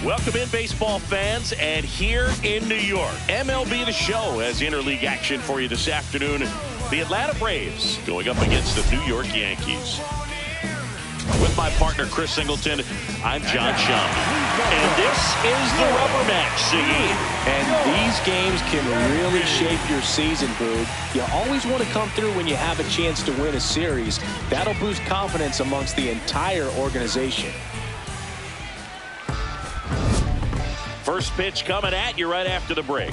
Welcome in, baseball fans, and here in New York, MLB The Show has interleague action for you this afternoon. The Atlanta Braves going up against the New York Yankees. With my partner, Chris Singleton, I'm John Schaum. And this is the rubber match, Siggy. And these games can really shape your season, Boog. You always want to come through when you have a chance to win a series. That'll boost confidence amongst the entire organization. First pitch coming at you right after the break.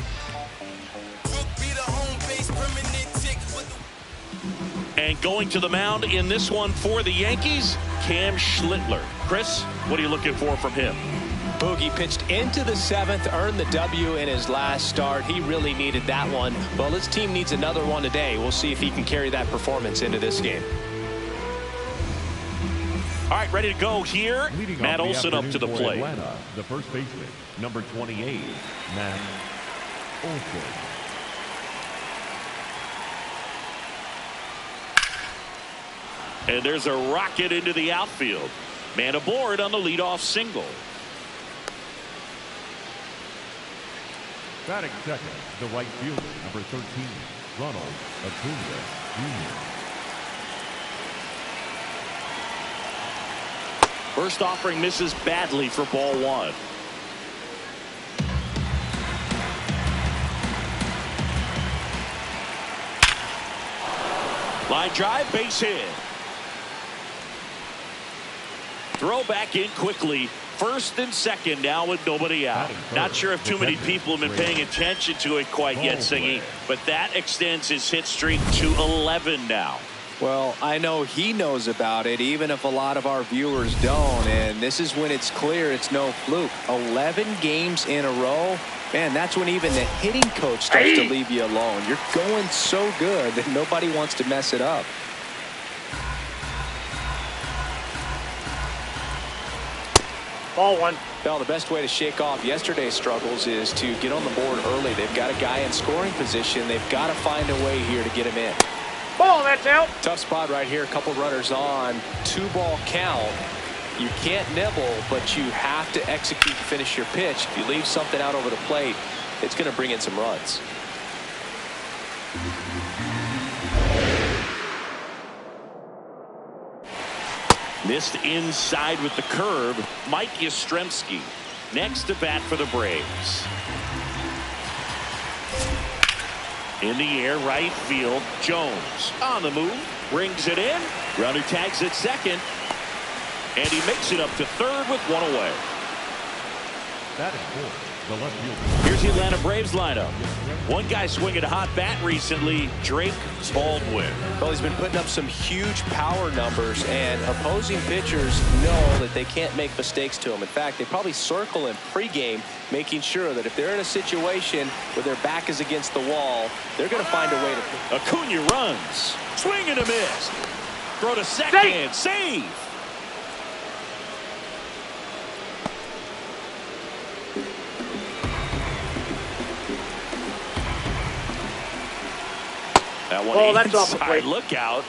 And going to the mound in this one for the Yankees, Cam Schlittler. Chris, what are you looking for from him? Boogie pitched into the seventh, earned the W in his last start. He really needed that one. Well, his team needs another one today. We'll see if he can carry that performance into this game. All right, ready to go here. Matt Olson up to the plate. Atlanta, the first baseman, number 28, Matt Olson. And there's a rocket into the outfield. Man aboard on the leadoff single. Batting second, the right fielder, number 13, Ronald Acuna Jr. First offering misses badly for ball one. Line drive, base hit. Throw back in quickly. First and second now with nobody out. Not sure if too many people have been paying attention to it quite yet, Singy, but that extends his hit streak to 11 now. Well, I know he knows about it, even if a lot of our viewers don't. And this is when it's clear it's no fluke. 11 games in a row. Man, that's when even the hitting coach starts to leave you alone. You're going so good that nobody wants to mess it up. Ball one. Well, the best way to shake off yesterday's struggles is to get on the board early. They've got a guy in scoring position. They've got to find a way here to get him in. Ball, that's out. Tough spot right here. A couple runners on. 2-ball count. You can't nibble, but you have to execute and finish your pitch. If you leave something out over the plate, it's going to bring in some runs. Missed inside with the curve. Mike Yastrzemski next to bat for the Braves. In the air, right field. Jones on the move, brings it in. Runner tags at second, and he makes it up to third with one away. That is four, the left fielder. Here's the Atlanta Braves lineup. One guy swinging a hot bat recently, Drake Baldwin. Well, he's been putting up some huge power numbers, and opposing pitchers know that they can't make mistakes to him. In fact, they probably circle him pregame, making sure that if they're in a situation where their back is against the wall, they're going to find a way to. Acuna runs. Swing and a miss. Throw to second. Save. That one that's off the plate. Look out.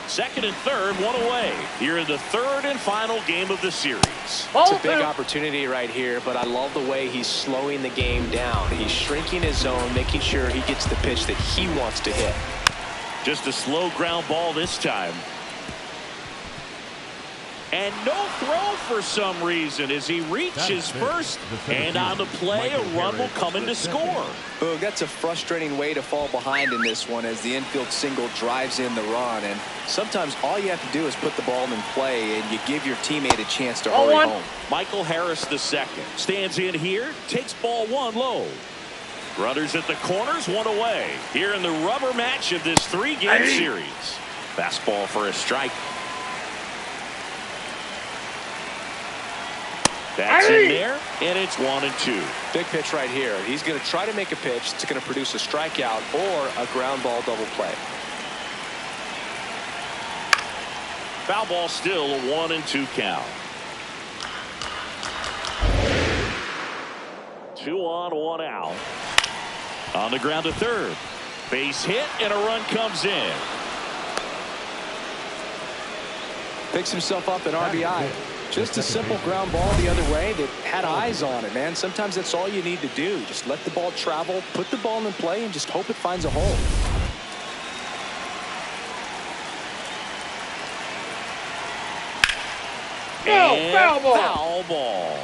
Second and third, one away. Here in the third and final game of the series. It's a big opportunity right here, but I love the way he's slowing the game down. He's shrinking his zone, making sure he gets the pitch that he wants to hit. Just a slow ground ball this time. And no throw for some reason as he reaches first. And on the play, a run will come in to score. Boog, that's a frustrating way to fall behind in this one as the infield single drives in the run. And sometimes all you have to do is put the ball in play and you give your teammate a chance to hurry home. Michael Harris the second stands in here, takes ball one low. Runners at the corners, one away. Here in the rubber match of this three-game series. Fastball for a strike. That's in there, and it's 1-2. Big pitch right here. He's going to try to make a pitch that's going to produce a strikeout or a ground ball double play. Foul ball still, a 1-2 count. 2 on, 1 out. On the ground to third. Base hit, and a run comes in. Picks himself up an RBI. Just a simple ground ball the other way that had eyes on it, man. Sometimes that's all you need to do. Just let the ball travel, put the ball in play, and just hope it finds a hole. And foul ball. Foul ball.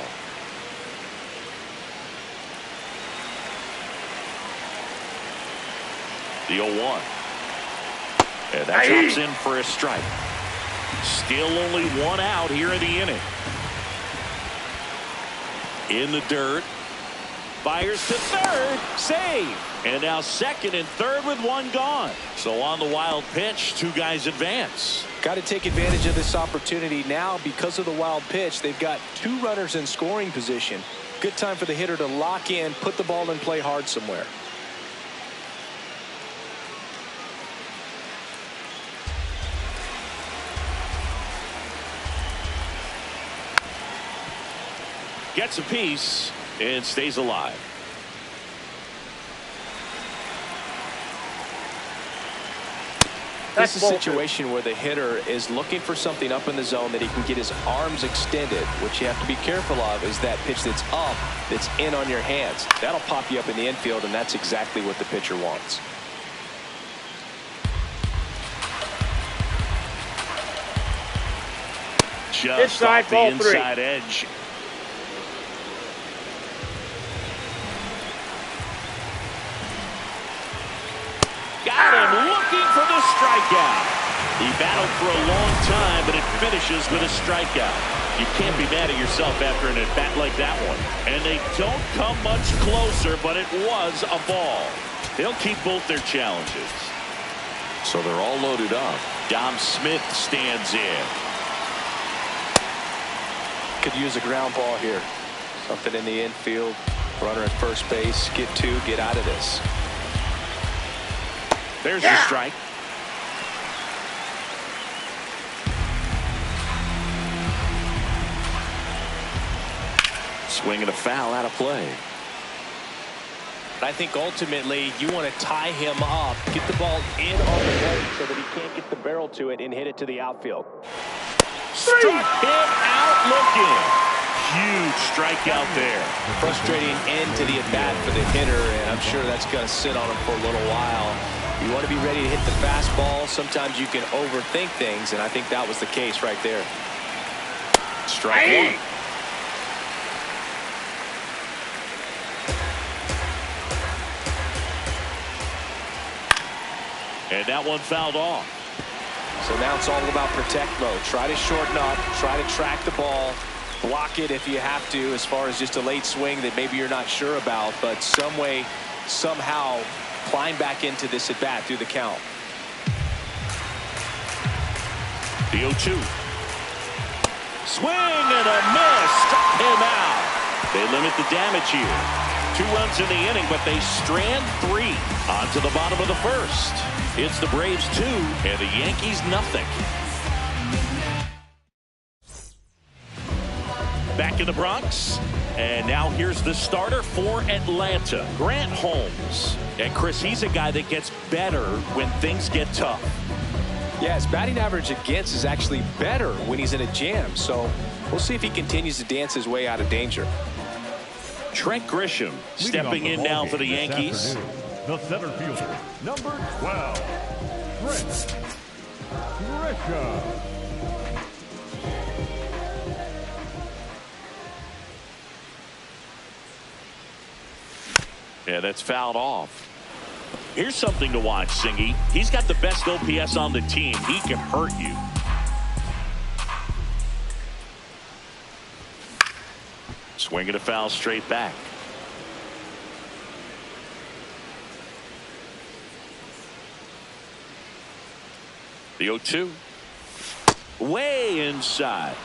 The 0-1. And that drops in for a strike. Still only one out here in the inning. In the dirt. Fires to third. Save. And now second and third with one gone. So on the wild pitch, two guys advance. Got to take advantage of this opportunity now because of the wild pitch. They've got two runners in scoring position. Good time for the hitter to lock in, put the ball in play hard somewhere. Gets a piece and stays alive. This is a situation where the hitter is looking for something up in the zone that he can get his arms extended. What you have to be careful of is that pitch that's up, that's in on your hands. That'll pop you up in the infield, and that's exactly what the pitcher wants. Just off the inside edge. Got him looking for the strikeout. He battled for a long time, but it finishes with a strikeout. You can't be mad at yourself after an at-bat like that one. And they don't come much closer, but it was a ball. They'll keep both their challenges. So they're all loaded up. Dom Smith stands in. Could use a ground ball here. Something in the infield. Runner at first base. Get two. Get out of this. There's the strike. Swing and a foul out of play. I think ultimately you want to tie him up, get the ball in on the plate so that he can't get the barrel to it and hit it to the outfield. Struck him out looking. Huge strikeout there. Frustrating end to the at-bat for the hitter, and I'm sure that's going to sit on him for a little while. You want to be ready to hit the fastball. Sometimes you can overthink things, and I think that was the case right there. Strike one. And that one fouled off. So now it's all about protect mode. Try to shorten up, try to track the ball, block it if you have to, as far as just a late swing that maybe you're not sure about, but some way, somehow, climb back into this at bat through the count. The 0-2. Swing and a miss. Struck him out. They limit the damage here. 2 runs in the inning, but they strand 3 onto the bottom of the first. It's the Braves 2 and the Yankees nothing. Back in the Bronx, and now here's the starter for Atlanta, Grant Holmes. And Chris, he's a guy that gets better when things get tough. Yeah, his batting average against is actually better when he's in a jam, so we'll see if he continues to dance his way out of danger. Trent Grisham stepping in now for the Yankees. The center fielder, number 12, Trent Grisham. Yeah, that's fouled off. Here's something to watch, Singy. He's got the best OPS on the team. He can hurt you. Swinging a foul straight back. The 0-2. Way inside.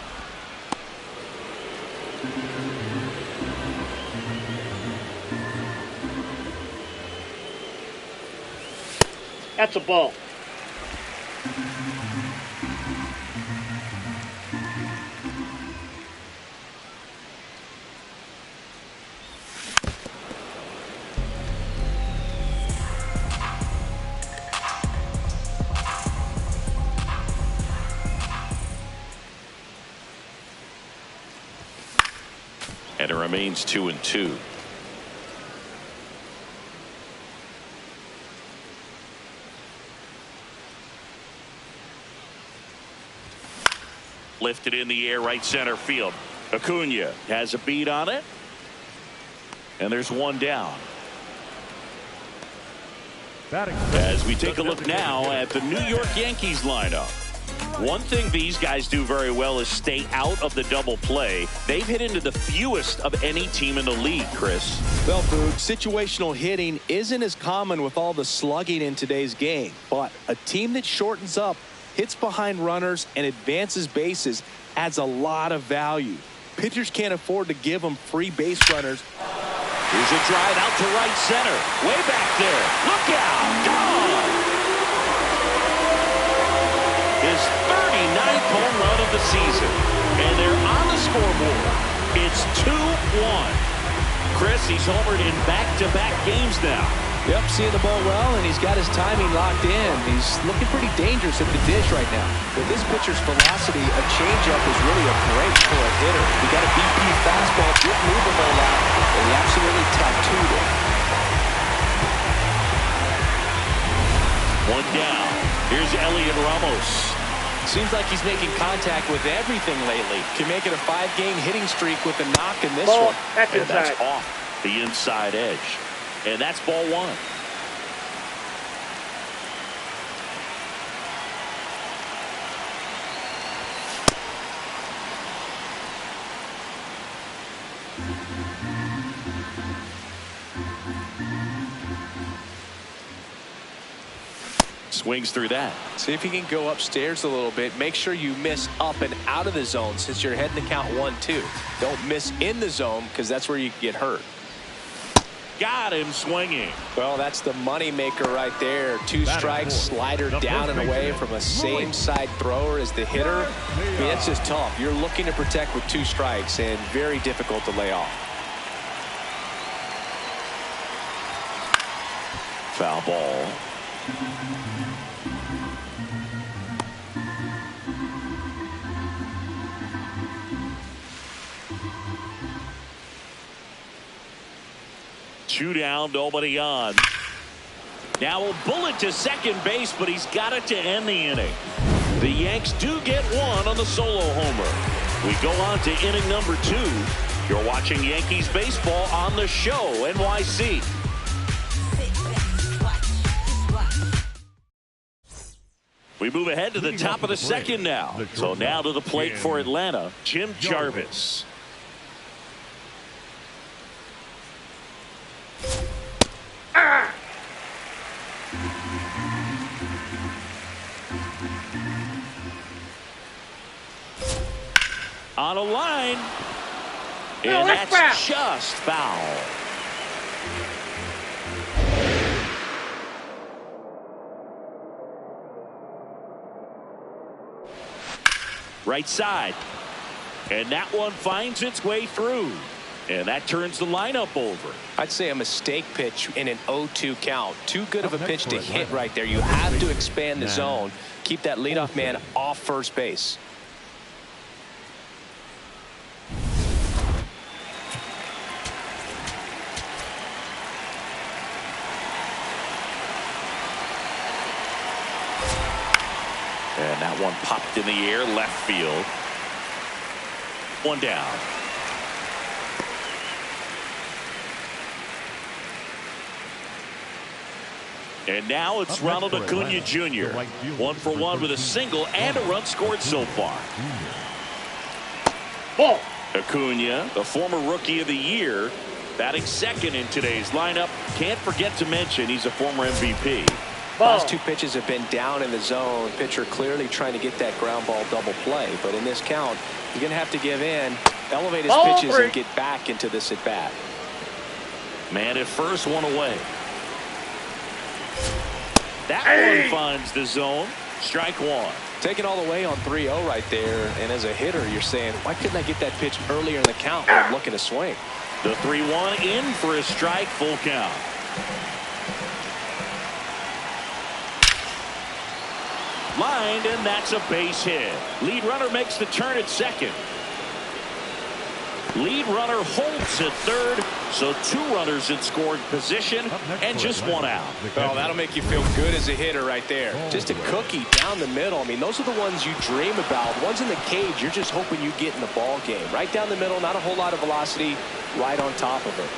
That's a ball. And it remains 2-2. Lifted in the air, right center field. Acuna has a beat on it. And there's one down. As we take a look now at the New York Yankees lineup. One thing these guys do very well is stay out of the double play. They've hit into the fewest of any team in the league, Chris. Well, Boog, situational hitting isn't as common with all the slugging in today's game. But a team that shortens up, hits behind runners, and advances bases adds a lot of value. Pitchers can't afford to give them free base runners. Here's a drive out to right center. Way back there. Look out. Gone. His 39th home run of the season. And they're on the scoreboard. It's 2-1. Chris, he's homered in back-to-back games now. Yep, seeing the ball well, and he's got his timing locked in. He's looking pretty dangerous at the dish right now. With this pitcher's velocity, a changeup is really a break for a hitter. He got a BP fastball, didn't move a whole lot, and he absolutely tattooed it. One down. Here's Elliot Ramos. Seems like he's making contact with everything lately. Can make it a 5-game hitting streak with a knock in this Ball. one. And that's off the inside edge. And that's ball one. Swings through that. See if you can go upstairs a little bit. Make sure you miss up and out of the zone since you're heading to count 1-2. Don't miss in the zone because that's where you can get hurt. Got him swinging. Well, that's the money maker right there. 2 strikes, slider down and away from a same side thrower as the hitter. I mean, it's just tough. You're looking to protect with 2 strikes and very difficult to lay off. Foul ball. Two down, nobody on. Now a bullet to second base, but he's got it to end the inning. The Yanks do get one on the solo homer. We go on to inning number 2. You're watching Yankees baseball on the show, NYC. We move ahead to the top of the second now. So now to the plate for Atlanta, Jim Jarvis. On a line, and that's just foul. Right side, and that one finds its way through, and that turns the lineup over. I'd say a mistake pitch in an 0-2 count. Too good of a pitch to hit right there. You have to expand the zone. Keep that leadoff man off first base. And that one popped in the air, left field. One down. And now it's Ronald Acuna Jr. 1 for 1 with a single and a run scored so far. Ball. Acuna, the former Rookie of the Year, batting second in today's lineup. Can't forget to mention he's a former MVP. Last 2 pitches have been down in the zone. Pitcher clearly trying to get that ground ball double play. But in this count, you're going to have to give in, elevate his pitches, and get back into this at bat. Man at first, one away. That one finds the zone. Strike 1. Taking all the way on 3-0 right there. And as a hitter, you're saying, why couldn't I get that pitch earlier in the count when I'm looking to swing? The 3-1 in for a strike, full count. Lined, and that's a base hit. Lead runner makes the turn at second. Lead runner holds at third, so 2 runners in scoring position and just 1 out. Well, that'll make you feel good as a hitter right there. Just a cookie down the middle. I mean, those are the ones you dream about. Ones in the cage, you're just hoping you get in the ball game. Right down the middle, not a whole lot of velocity, right on top of it.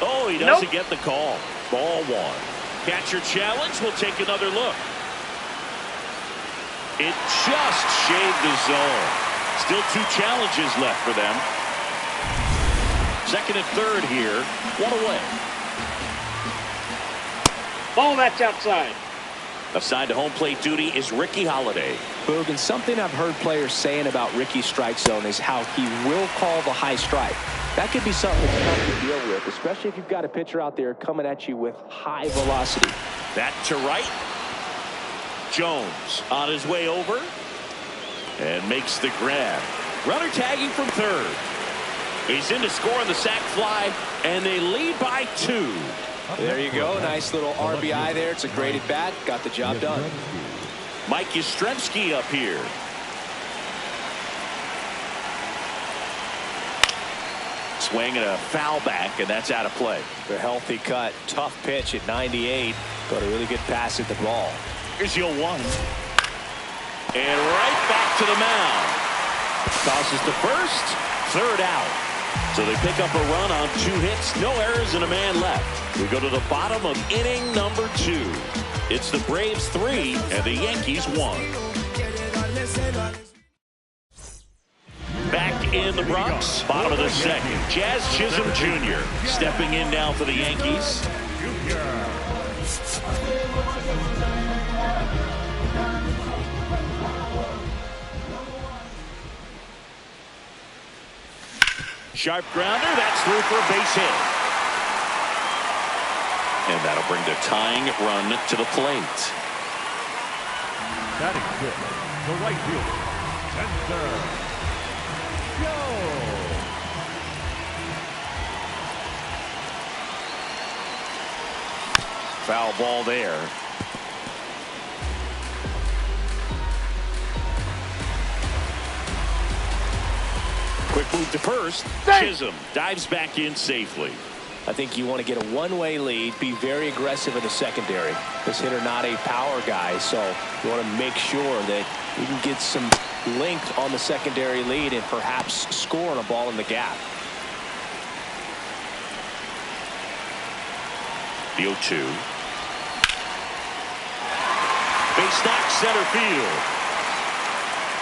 Oh, he doesn't get the call. Ball 1. Catcher challenge. Will take another look. It just shaved the zone. Still 2 challenges left for them. Second and third here. 1 away. Ball, that's outside. Assigned to home plate duty is Ricky Holiday. Boog, and something I've heard players saying about Ricky's strike zone is how he will call the high strike. That could be something that's tough to deal with, especially if you've got a pitcher out there coming at you with high velocity. That to right. Jones on his way over and makes the grab. Runner tagging from third. He's in to score on the sac fly, and they lead by 2. There you go. Nice little RBI there. It's a great at bat. Got the job done. Mike Yastrzemski up here. Swing and a foul back, and that's out of play. A healthy cut. Tough pitch at 98, but a really good pass at the ball. Here's 0-1. And right back to the mound. Tosses to first. Third out. So they pick up a run on 2 hits, no errors, and a man left. We go to the bottom of inning number 2. It's the Braves 3 and the Yankees 1. Back in the Bronx, bottom of the second. Jazz Chisholm Jr. stepping in now for the Yankees. Sharp grounder, that's through for a base hit. And that'll bring the tying run to the plate. Batting fifth, the right fielder, center. Go! Foul ball there. Quick move to first. Chisholm dives back in safely. I think you want to get a one-way lead, be very aggressive in the secondary. This hitter not a power guy, so you want to make sure that you can get some length on the secondary lead and perhaps score on a ball in the gap. The 0-2. Base knock center field.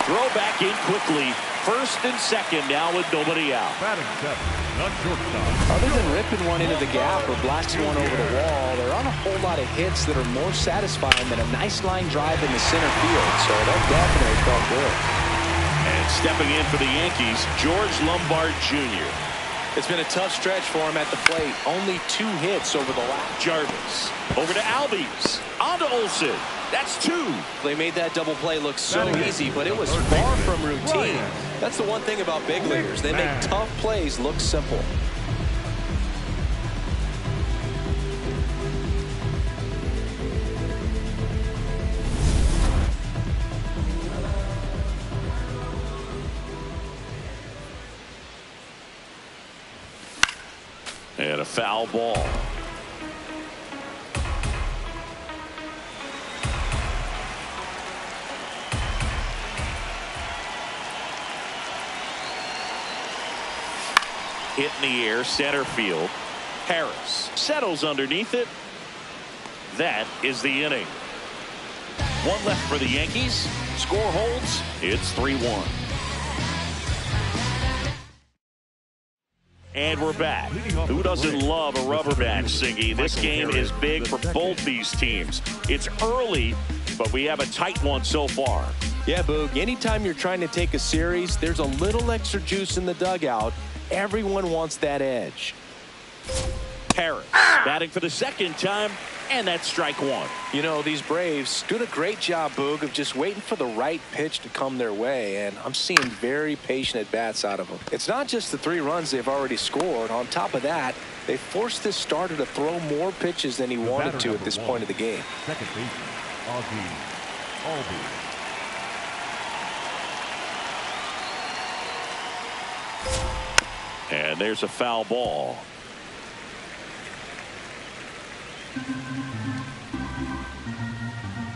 Throw back in quickly. First and second now with nobody out. Batting seventh, the shortstop. Other than ripping one into the gap or blasting one over the wall, there aren't a whole lot of hits that are more satisfying than a nice line drive in the center field. So that definitely felt good. And stepping in for the Yankees, George Lombard Jr. It's been a tough stretch for him at the plate. Only 2 hits over the last. Jarvis over to Albies. On to Olsen. That's 2. They made that double play look so easy, but it was far from routine. That's the one thing about big leaguers. They make tough plays look simple. And a foul ball. Hit in the air, center field. Harris settles underneath it. That is the inning. 1 left for the Yankees. Score holds. It's 3-1. And we're back. Who doesn't love a rubber match, Singy? This game is big for both these teams. It's early, but we have a tight one so far. Yeah, Boog, anytime you're trying to take a series, there's a little extra juice in the dugout. Everyone wants that edge. Harris batting for the second time, and that's strike 1. You know, these Braves doing a great job, Boog, of just waiting for the right pitch to come their way, and I'm seeing very patient at-bats out of them. It's not just the 3 runs they've already scored. On top of that, They forced this starter to throw more pitches than he wanted to at this point of the game. Second baseman, Ozzie Albies. And there's a foul ball.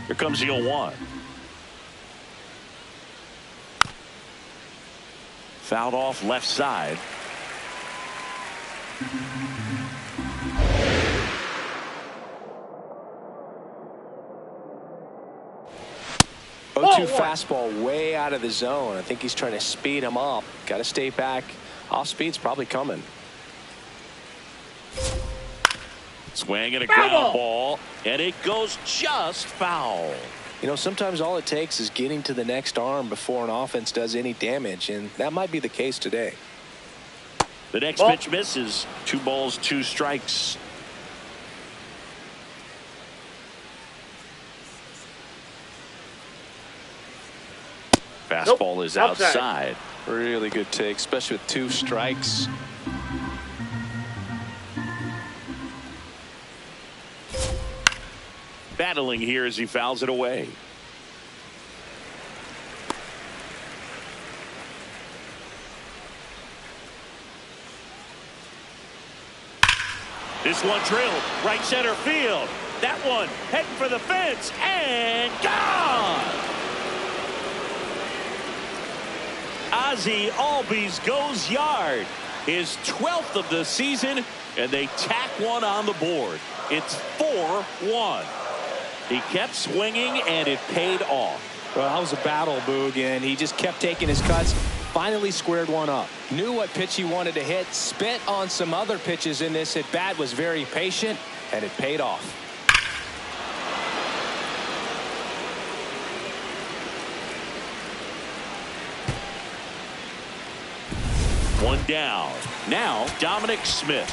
Here comes the 0-1. Fouled off left side. Oh, 0-2 fastball way out of the zone. I think he's trying to speed him up. Got to stay back. Off speed's probably coming. Swing and a ground ball, and it goes just foul. You know, sometimes all it takes is getting to the next arm before an offense does any damage, and that might be the case today. The next pitch misses. 2 balls, 2 strikes. Fastball is outside. Really good take, especially with 2 strikes. Battling here as he fouls it away. This one drilled right center field. That one heading for the fence and gone. Ozzie Albies goes yard. His 12th of the season, and they tack one on the board. It's 4-1. He kept swinging, and it paid off. Well, that was a battle, Boog, and he just kept taking his cuts. Finally squared one up. Knew what pitch he wanted to hit. Spit on some other pitches in this at bat. Was very patient, and it paid off. One down. Now Dominic Smith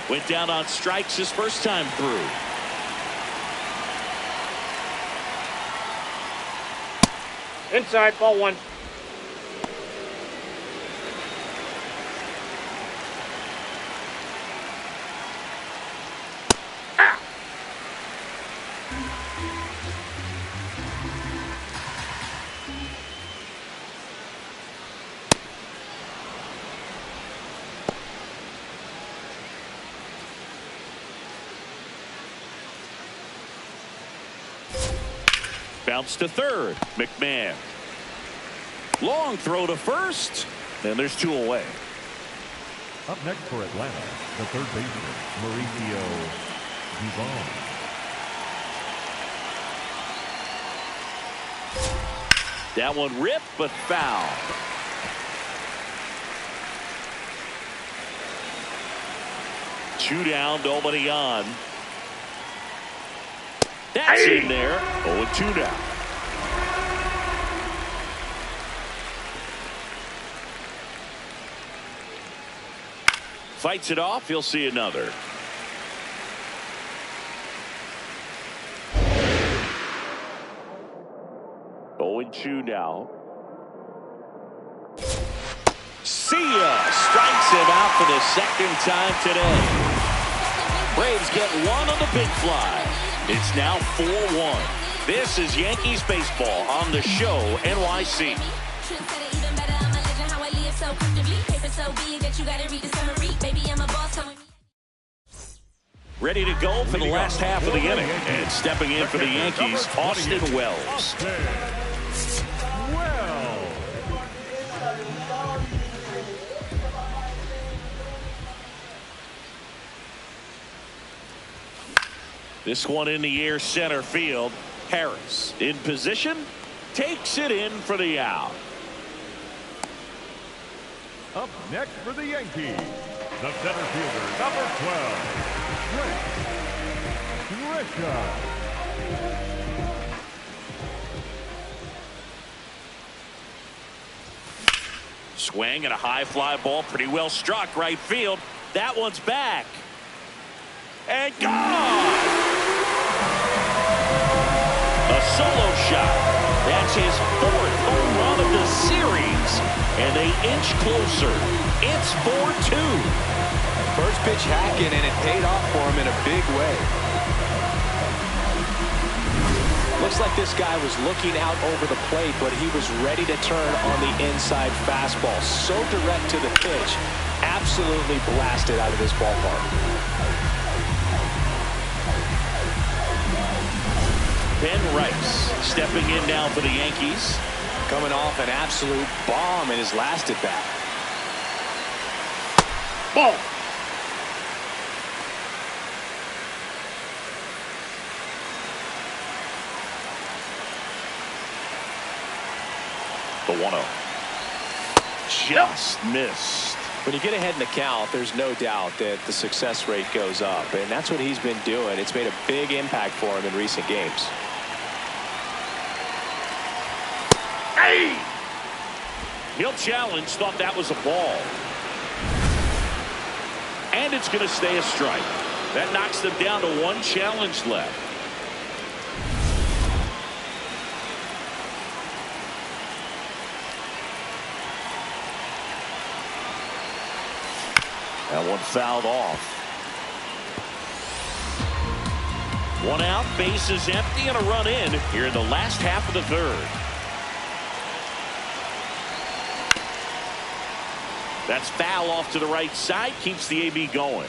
went down on strikes his first time through. Inside, ball 1. Bounce to third. McMahon. Long throw to first. And there's 2 away. Up next for Atlanta, the third baseman, Mauricio Dubon. That one ripped, but foul. Two down, nobody on. That's in there. 0-2 now. Fights it off. He'll see another. Two now. See ya. Strikes him out for the second time today. Braves get one on the big fly. It's now 4-1. This is Yankees baseball on the show NYC. Ready to go for the last half of the inning. And stepping in for the Yankees, Austin Wells. This one in the air, center field. Harris in position, takes it in for the out. Up next for the Yankees, the center fielder, number 12, Trent Grisham. Swing and a high fly ball, pretty well struck right field. That one's back. And gone! A solo shot. That's his 4th home run of the series. And they inch closer. It's 4-2. First pitch hacking, and it paid off for him in a big way. Looks like this guy was looking out over the plate, but he was ready to turn on the inside fastball. So direct to the pitch. Absolutely blasted out of this ballpark. Ben Rice stepping in now for the Yankees. Coming off an absolute bomb in his last at bat. Ball. The 1-0. Just missed. When you get ahead in the count, there's no doubt that the success rate goes up, and that's what he's been doing. It's made a big impact for him in recent games. Hey! He'll challenge, thought that was a ball. And it's going to stay a strike. That knocks them down to one challenge left. That one fouled off. One out, bases empty, and a run in here in the last half of the third. That's foul off to the right side, keeps the AB going.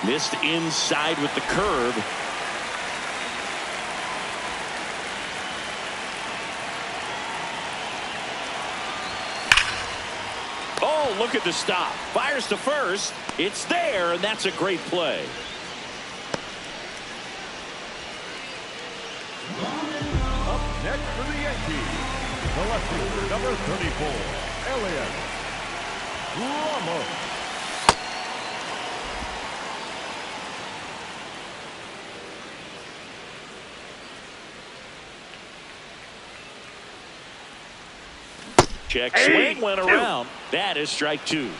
Missed inside with the curve. Oh, look at the stop. Fires to first. It's there, and that's a great play. Up next for the Yankees, the lefty, number 34, Elliott Ramos. Check swing went around. That is strike two.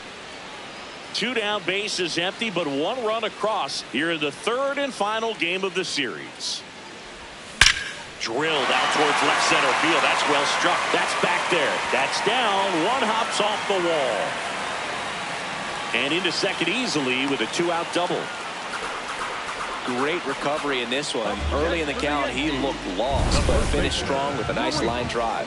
Two down, bases empty, but one run across here in the third and final game of the series. Drilled out towards left center field. That's well struck. That's back there. That's down. One hops off the wall. And into second easily with a two-out double. Great recovery in this one. Early in the count, he looked lost, but finished strong with a nice line drive.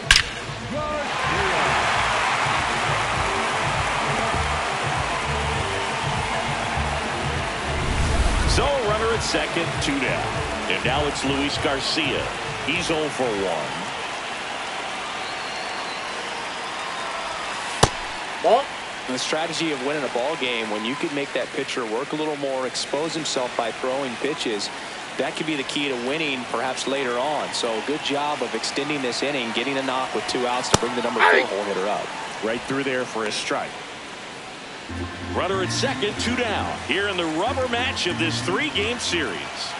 So runner at second, two down. And now it's Luis Garcia. He's 0 for 1. Ball. The strategy of winning a ball game, when you can make that pitcher work a little more, expose himself by throwing pitches, that could be the key to winning perhaps later on. So good job of extending this inning, getting a knock with 2 outs to bring the number 4 hole hitter up. Right through there for a strike. Runner at second, 2 down. Here in the rubber match of this 3-game series.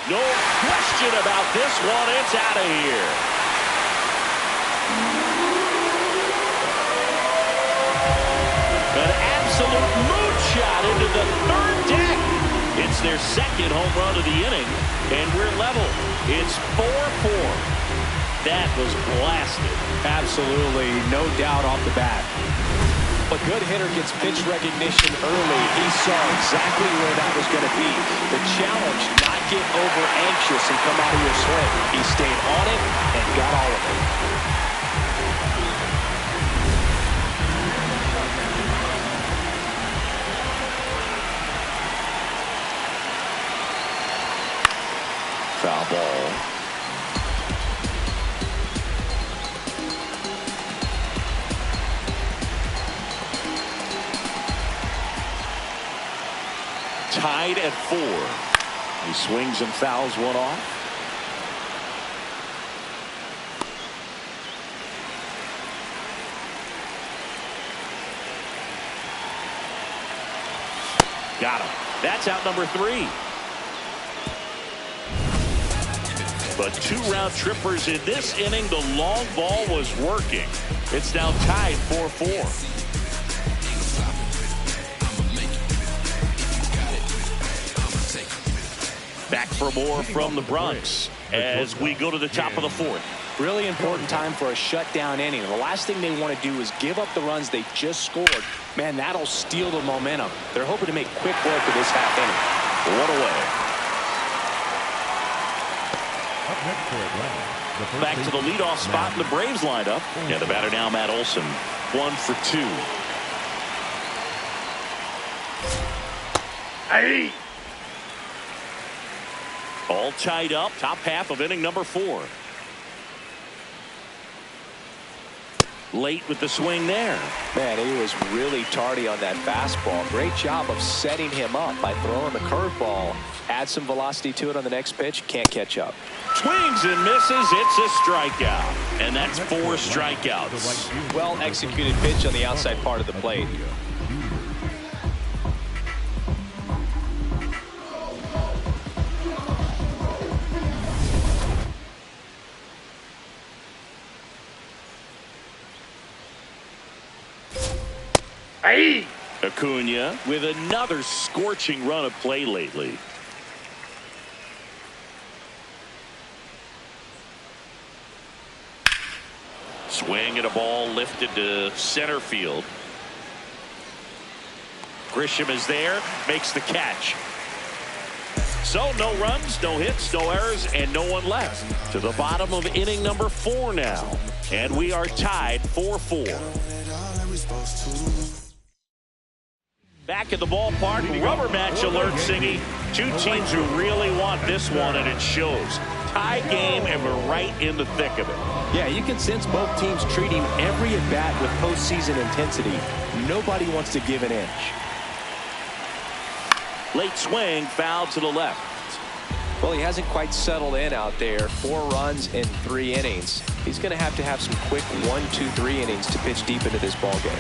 No question about this one. It's out of here. An absolute moonshot into the third deck. It's their second home run of the inning, and we're level. It's 4-4. That was blasted. Absolutely, no doubt off the bat. A good hitter gets pitch recognition early. He saw exactly where that was going to be. The challenge, not get over anxious and come out of your swing. He stayed on it and got all of it. Foul ball. Tied at 4. He swings and fouls one off. Got him. That's out number 3. But 2 round trippers in this inning. The long ball was working. It's now tied 4-4. Back for more from the Bronx as we go to the top of the 4th. Really important time for a shutdown inning. The last thing they want to do is give up the runs they just scored. Man, that'll steal the momentum. They're hoping to make quick work of this half inning. 1 away. Back to the leadoff spot in the Braves lineup. And the batter now, Matt Olson. 1 for 2. Hey! All tied up. Top half of inning number 4. Late with the swing there. Man, he was really tardy on that fastball. Great job of setting him up by throwing the curveball. Add some velocity to it on the next pitch. Can't catch up. Swings and misses. It's a strikeout. And that's 4 strikeouts. Well executed pitch on the outside part of the plate. Hey! Acuna with another scorching run of play lately. Swing and a ball lifted to center field. Grisham is there, makes the catch. So no runs, no hits, no errors, and no one left. To the bottom of inning number 4 now. And we are tied 4-4. Back at the ballpark, rubber match alert, Singy. 2 teams who really want this one, and it shows. Tie game, and we're right in the thick of it. Yeah, you can sense both teams treating every at-bat with postseason intensity. Nobody wants to give an inch. Late swing, foul to the left. Well, he hasn't quite settled in out there. 4 runs in 3 innings. He's going to have some quick 1, 2, 3 innings to pitch deep into this ball game.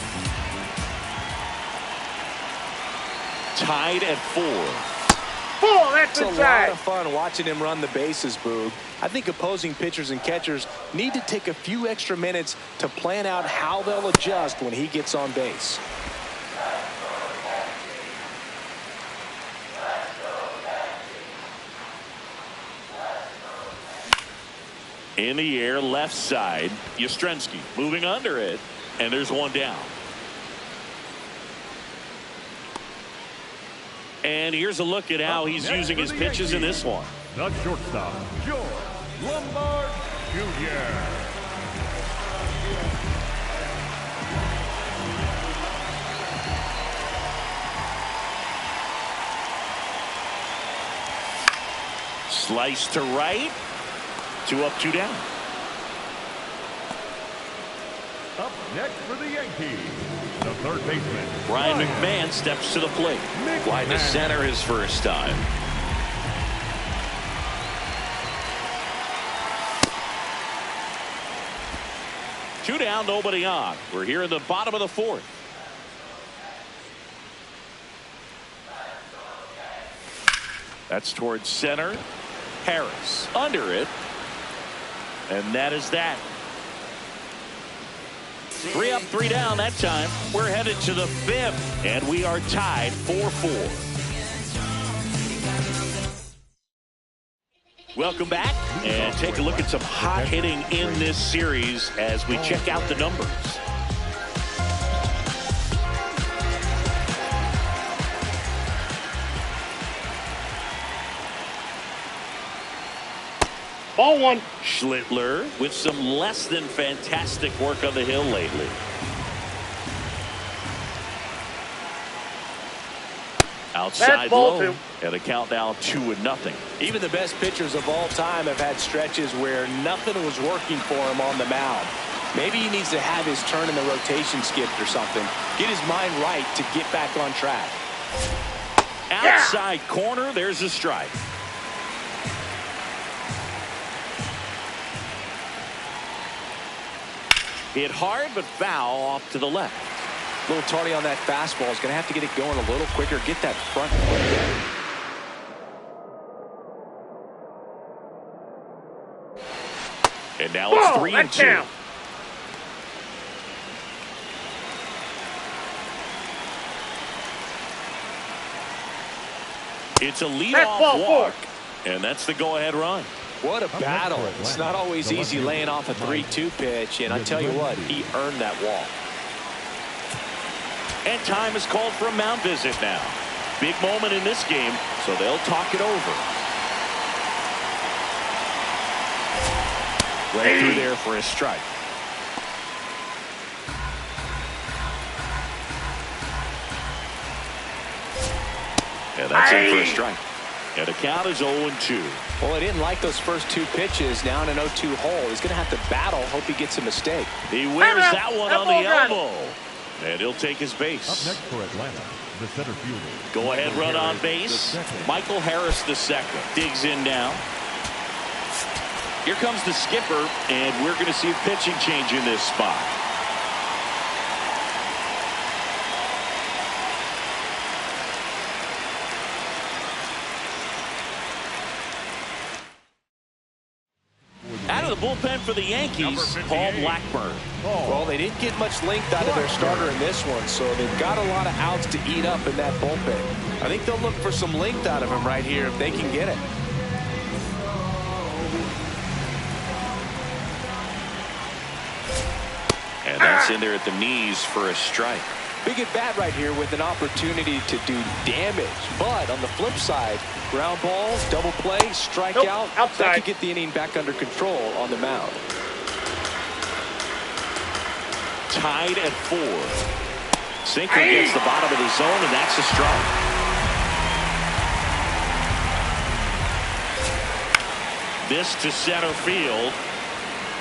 Tied at 4. That's It's a inside. lot of fun watching him run the bases, Boog. I think opposing pitchers and catchers need to take a few extra minutes to plan out how they'll adjust when he gets on base. In the air, left side. Yastrzemski moving under it, and there's 1 down. And here's a look at how he's using his pitches in this one. The shortstop, George Lombard Jr. Slice to right. 2 up, 2 down. Up next for the Yankees, the third baseman, Ryan McMahon steps to the plate. Wide to center his first time. Two down, nobody on. We're here in the bottom of the 4th. That's towards center. Harris under it. And that is that. 3 up, 3 down that time. We're headed to the 5th, and we are tied 4-4. Welcome back, and take a look at some hot hitting in this series as we check out the numbers. Ball 1. Schlittler with some less than fantastic work on the hill lately. Outside ball low, 2. and a count now 2-0. Even the best pitchers of all time have had stretches where nothing was working for him on the mound. Maybe he needs to have his turn in the rotation skipped or something. Get his mind right to get back on track. Outside corner, there's a strike. Hit hard, but foul off to the left. A little tardy on that fastball. Is going to have to get it going a little quicker. Get that front foot. And now it's 3-2. It's a leadoff walk, and that's the go-ahead run. What a battle. It's not always easy laying off a 3-2 pitch, and I tell you what, he earned that walk. And time is called for a mound visit now. Big moment in this game, so they'll talk it over. Right through there for a strike. And that's in for a strike. And the count is 0-2. Well, he didn't like those first 2 pitches. Now in an 0-2 hole. He's going to have to battle. Hope he gets a mistake. He wears that one on the elbow. And he'll take his base. Up next for Atlanta, the center fielder. Go ahead, run on base. Michael Harris the second. Digs in now. Here comes the skipper, and we're going to see a pitching change in this spot. Out of the bullpen for the Yankees, Paul Blackburn. Well, they didn't get much length out of their starter in this one, so they've got a lot of outs to eat up in that bullpen. I think they'll look for some length out of him right here if they can get it. And that's in there at the knees for a strike. Big at bat right here with an opportunity to do damage. But on the flip side, ground ball, double play, strikeout. That could get the inning back under control on the mound. Tied at 4. Sinker gets the bottom of the zone, and that's a strike. This to center field.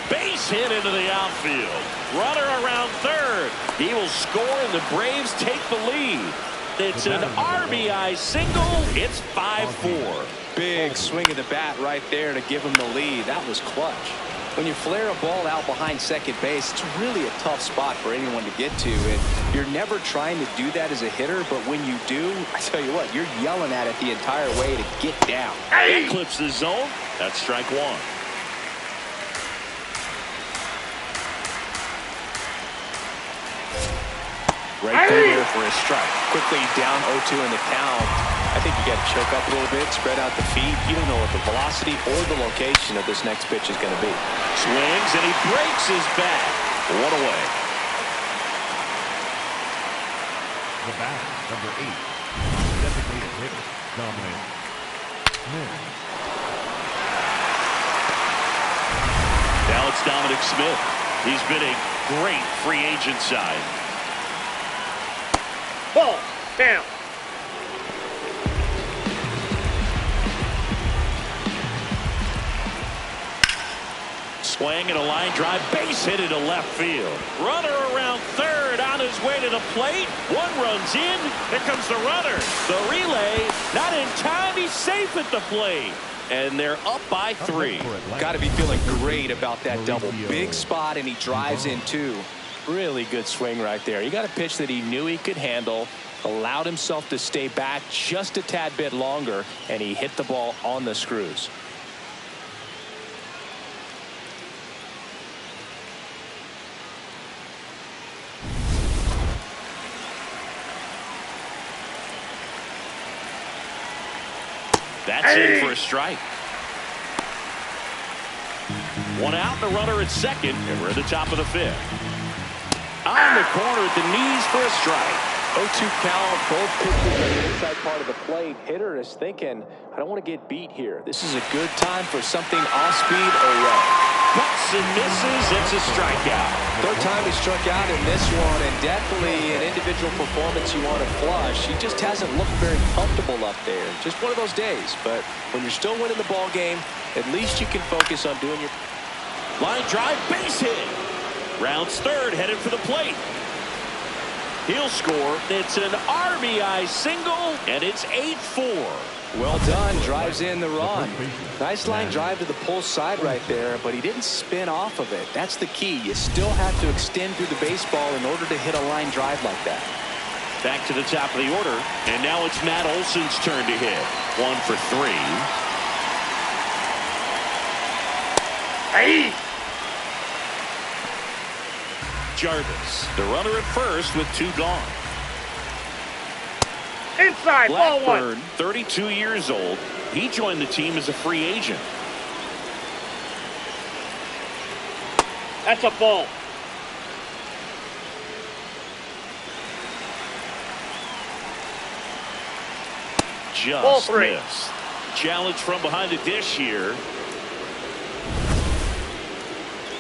Base hit into the outfield. Runner around third. He will score, and the Braves take the lead. It's an RBI single. It's 5-4. Big swing of the bat right there to give him the lead. That was clutch. When you flare a ball out behind second base, it's really a tough spot for anyone to get to. And you're never trying to do that as a hitter, but when you do, I tell you what, you're yelling at it the entire way to get down. That clips the zone. That's strike 1. Right there for a strike. Quickly down 0-2 in the count. I think you got to choke up a little bit, spread out the feet. You don't know what the velocity or the location of this next pitch is going to be. Swings, and he breaks his bat. 1 away. The bat, number 8. Designated hitter, Dominic Smith. Now it's Dominic Smith. He's been a great free agent sign. Ball down. Swing and a line drive, base hit into left field. Runner around third on his way to the plate. One runs in. Here comes the runner. The relay, not in time. He's safe at the plate. And they're up by 3. Got to be feeling great about that double. Big spot, and he drives in too. Really good swing right there. He got a pitch that he knew he could handle, allowed himself to stay back just a tad bit longer, and he hit the ball on the screws. That's in for a strike. 1 out, the runner at second, and we're at the top of the 5th. On the corner at the knees for a strike. 0-2 count, both pitches on the inside part of the plate. Hitter is thinking, I don't want to get beat here. This is a good time for something off speed or away. Cuts and misses. It's a strikeout. Third time he struck out in this one, and definitely an individual performance you want to flush. He just hasn't looked very comfortable up there. Just one of those days. But when you're still winning the ball game, at least you can focus on doing your line drive, base hit. Rounds third, headed for the plate. He'll score. It's an RBI single, and it's 8-4. Well done. Drives in the run. Nice line drive to the pull side right there, but he didn't spin off of it. That's the key. You still have to extend through the baseball in order to hit a line drive like that. Back to the top of the order, and now it's Matt Olson's turn to hit. 1 for 3. Jarvis. The runner at first with 2 gone. Inside, ball 1. Blackburn, 32 years old. He joined the team as a free agent. That's a ball. Ball Just 3. missed. Challenge from behind the dish here.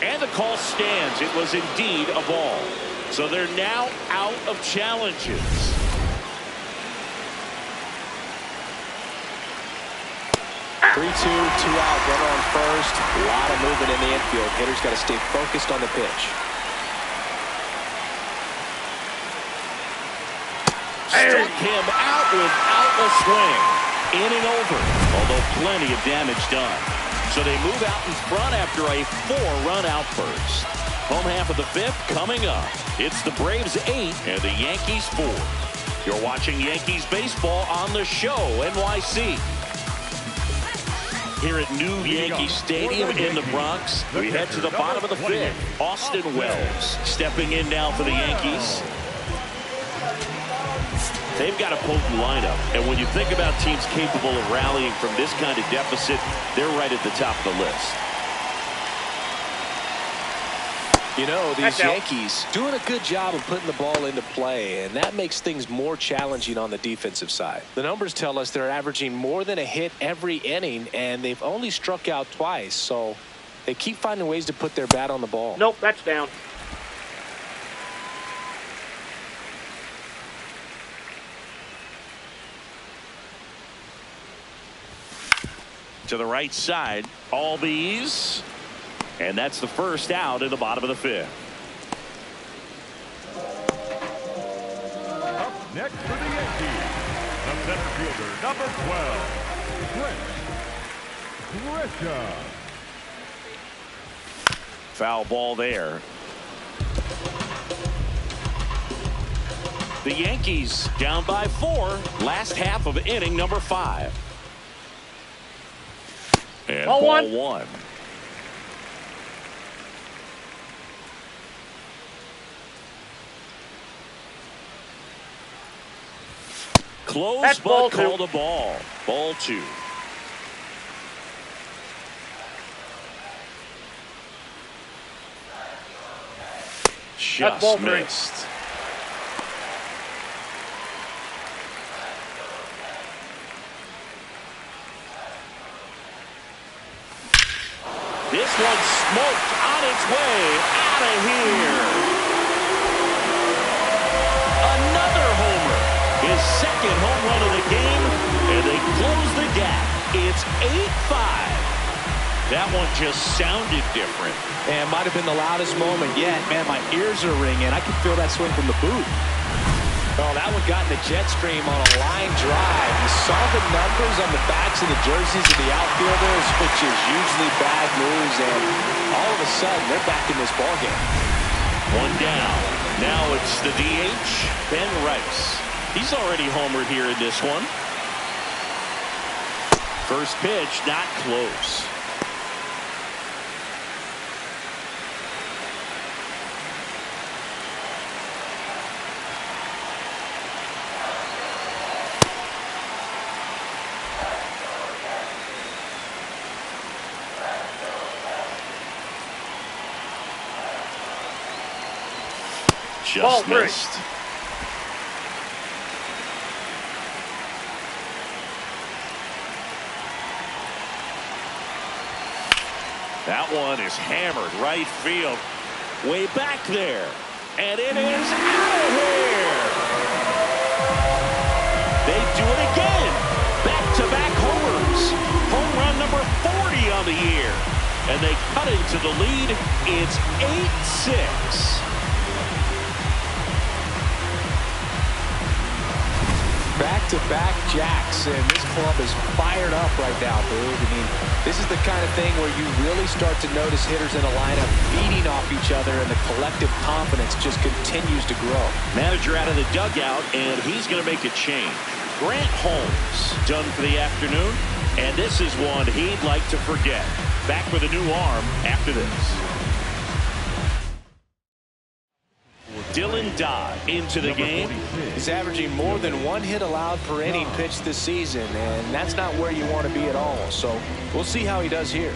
And the call stands. It was indeed a ball. So they're now out of challenges. 3-2, 2 out, runner on first. A lot of movement in the infield. Hitter's got to stay focused on the pitch. Struck him out without a swing. Inning over, although plenty of damage done. So they move out in front after a 4-run outburst. Home half of the 5th coming up. It's the Braves 8 and the Yankees 4. You're watching Yankees baseball on the show, NYC. Here at New Yankee Stadium in the Bronx, we head to the bottom of the 5th. Austin Wells stepping in now for the Yankees. They've got a potent lineup, and when you think about teams capable of rallying from this kind of deficit, they're right at the top of the list. You know, these Yankees doing a good job of putting the ball into play, and that makes things more challenging on the defensive side. The numbers tell us they're averaging more than a hit every inning, and they've only struck out twice, so they keep finding ways to put their bat on the ball. Nope, that's down. To the right side, Albies. And that's the first out in the bottom of the 5th. Up next for the Yankees, the center fielder, number 12, Grisham. Foul ball there. The Yankees down by 4. Last half of inning number 5. And ball 1. 1. Close, that's but ball called 2. a ball. Ball 2. That's ball Just 3. missed. This one smoked on its way out of here. Another homer. His second home run of the game, and they close the gap. It's 8-5. That one just sounded different. And might have been the loudest moment yet. Man, my ears are ringing. I can feel that swing from the booth. Oh, that one got in the jet stream on a line drive. You saw the numbers on the backs of the jerseys of the outfielders, which is usually bad news, and all of a sudden, they're back in this ballgame. One down. Now it's the DH, Ben Rice. He's already homered here in this one. First pitch, not close. Just missed. That one is hammered right field. Way back there. And it is out of here. They do it again. Back-to-back homers. Home run number 40 on the year. And they cut into the lead. It's 8-6. Back-to-back jacks, and this club is fired up right now, dude. I mean, this is the kind of thing where you really start to notice hitters in a lineup feeding off each other, and the collective confidence just continues to grow. Manager out of the dugout, and he's going to make a change. Grant Holmes done for the afternoon, and this is one he'd like to forget. Back with a new arm after this. Dylan Dodd into the game. He's averaging more than 1 hit allowed per inning pitched this season, and that's not where you want to be at all. So we'll see how he does here.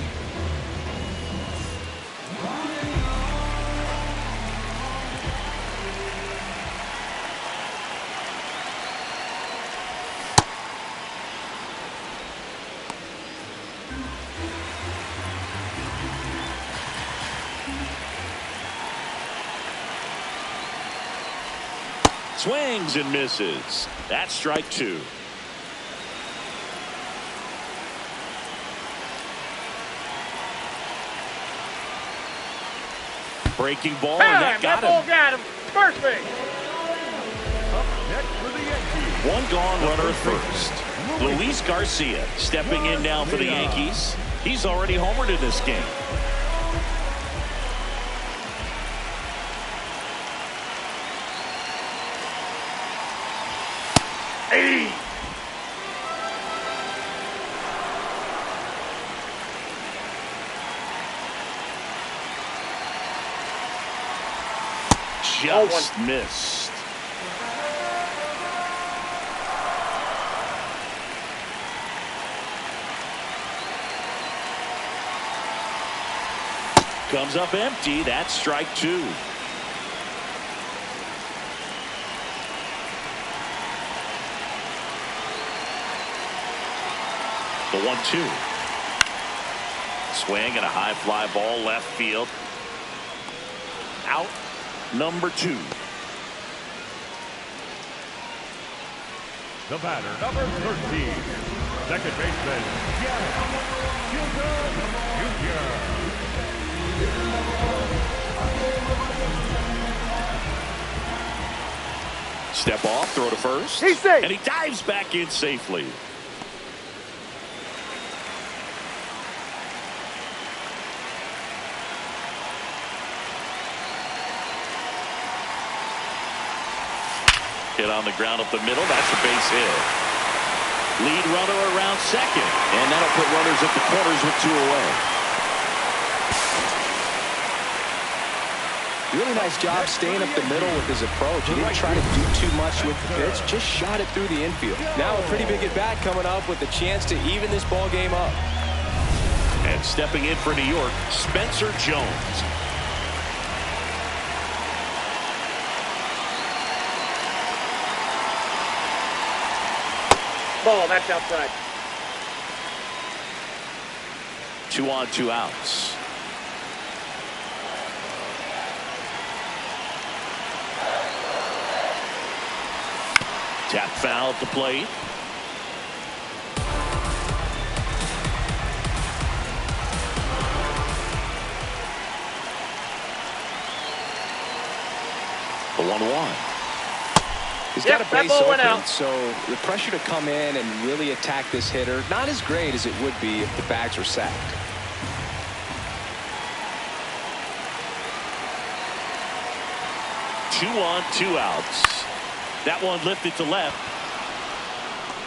Swings and misses. That's strike 2. Breaking ball, and that got him. Got him. First base. Up next for the Yankees. One gone, runner at first. Luis Garcia stepping in now for the Yankees. He's already homered in this game. Just missed. Comes up empty. That's strike 2. The 1-2. Swing and a high fly ball left field. Out number 2. The batter, number 13. Second baseman, Jr. Step off, throw to first. He's safe. And he dives back in safely. Hit on the ground up the middle. That's a base hit. Lead runner around second. And that'll put runners at the corners with 2 away. Really nice job staying up the middle with his approach. He didn't try to do too much with the pitch, just shot it through the infield. Now a pretty big at bat coming up with a chance to even this ball game up. And stepping in for New York, Spencer Jones. Ball, that's outside. 2 on, 2 outs. Tap foul at the plate. The 1-1. He's got a base open, out. So the pressure to come in and really attack this hitter, not as great as it would be if the bags were sacked. Two on, 2 outs. That one lifted to left.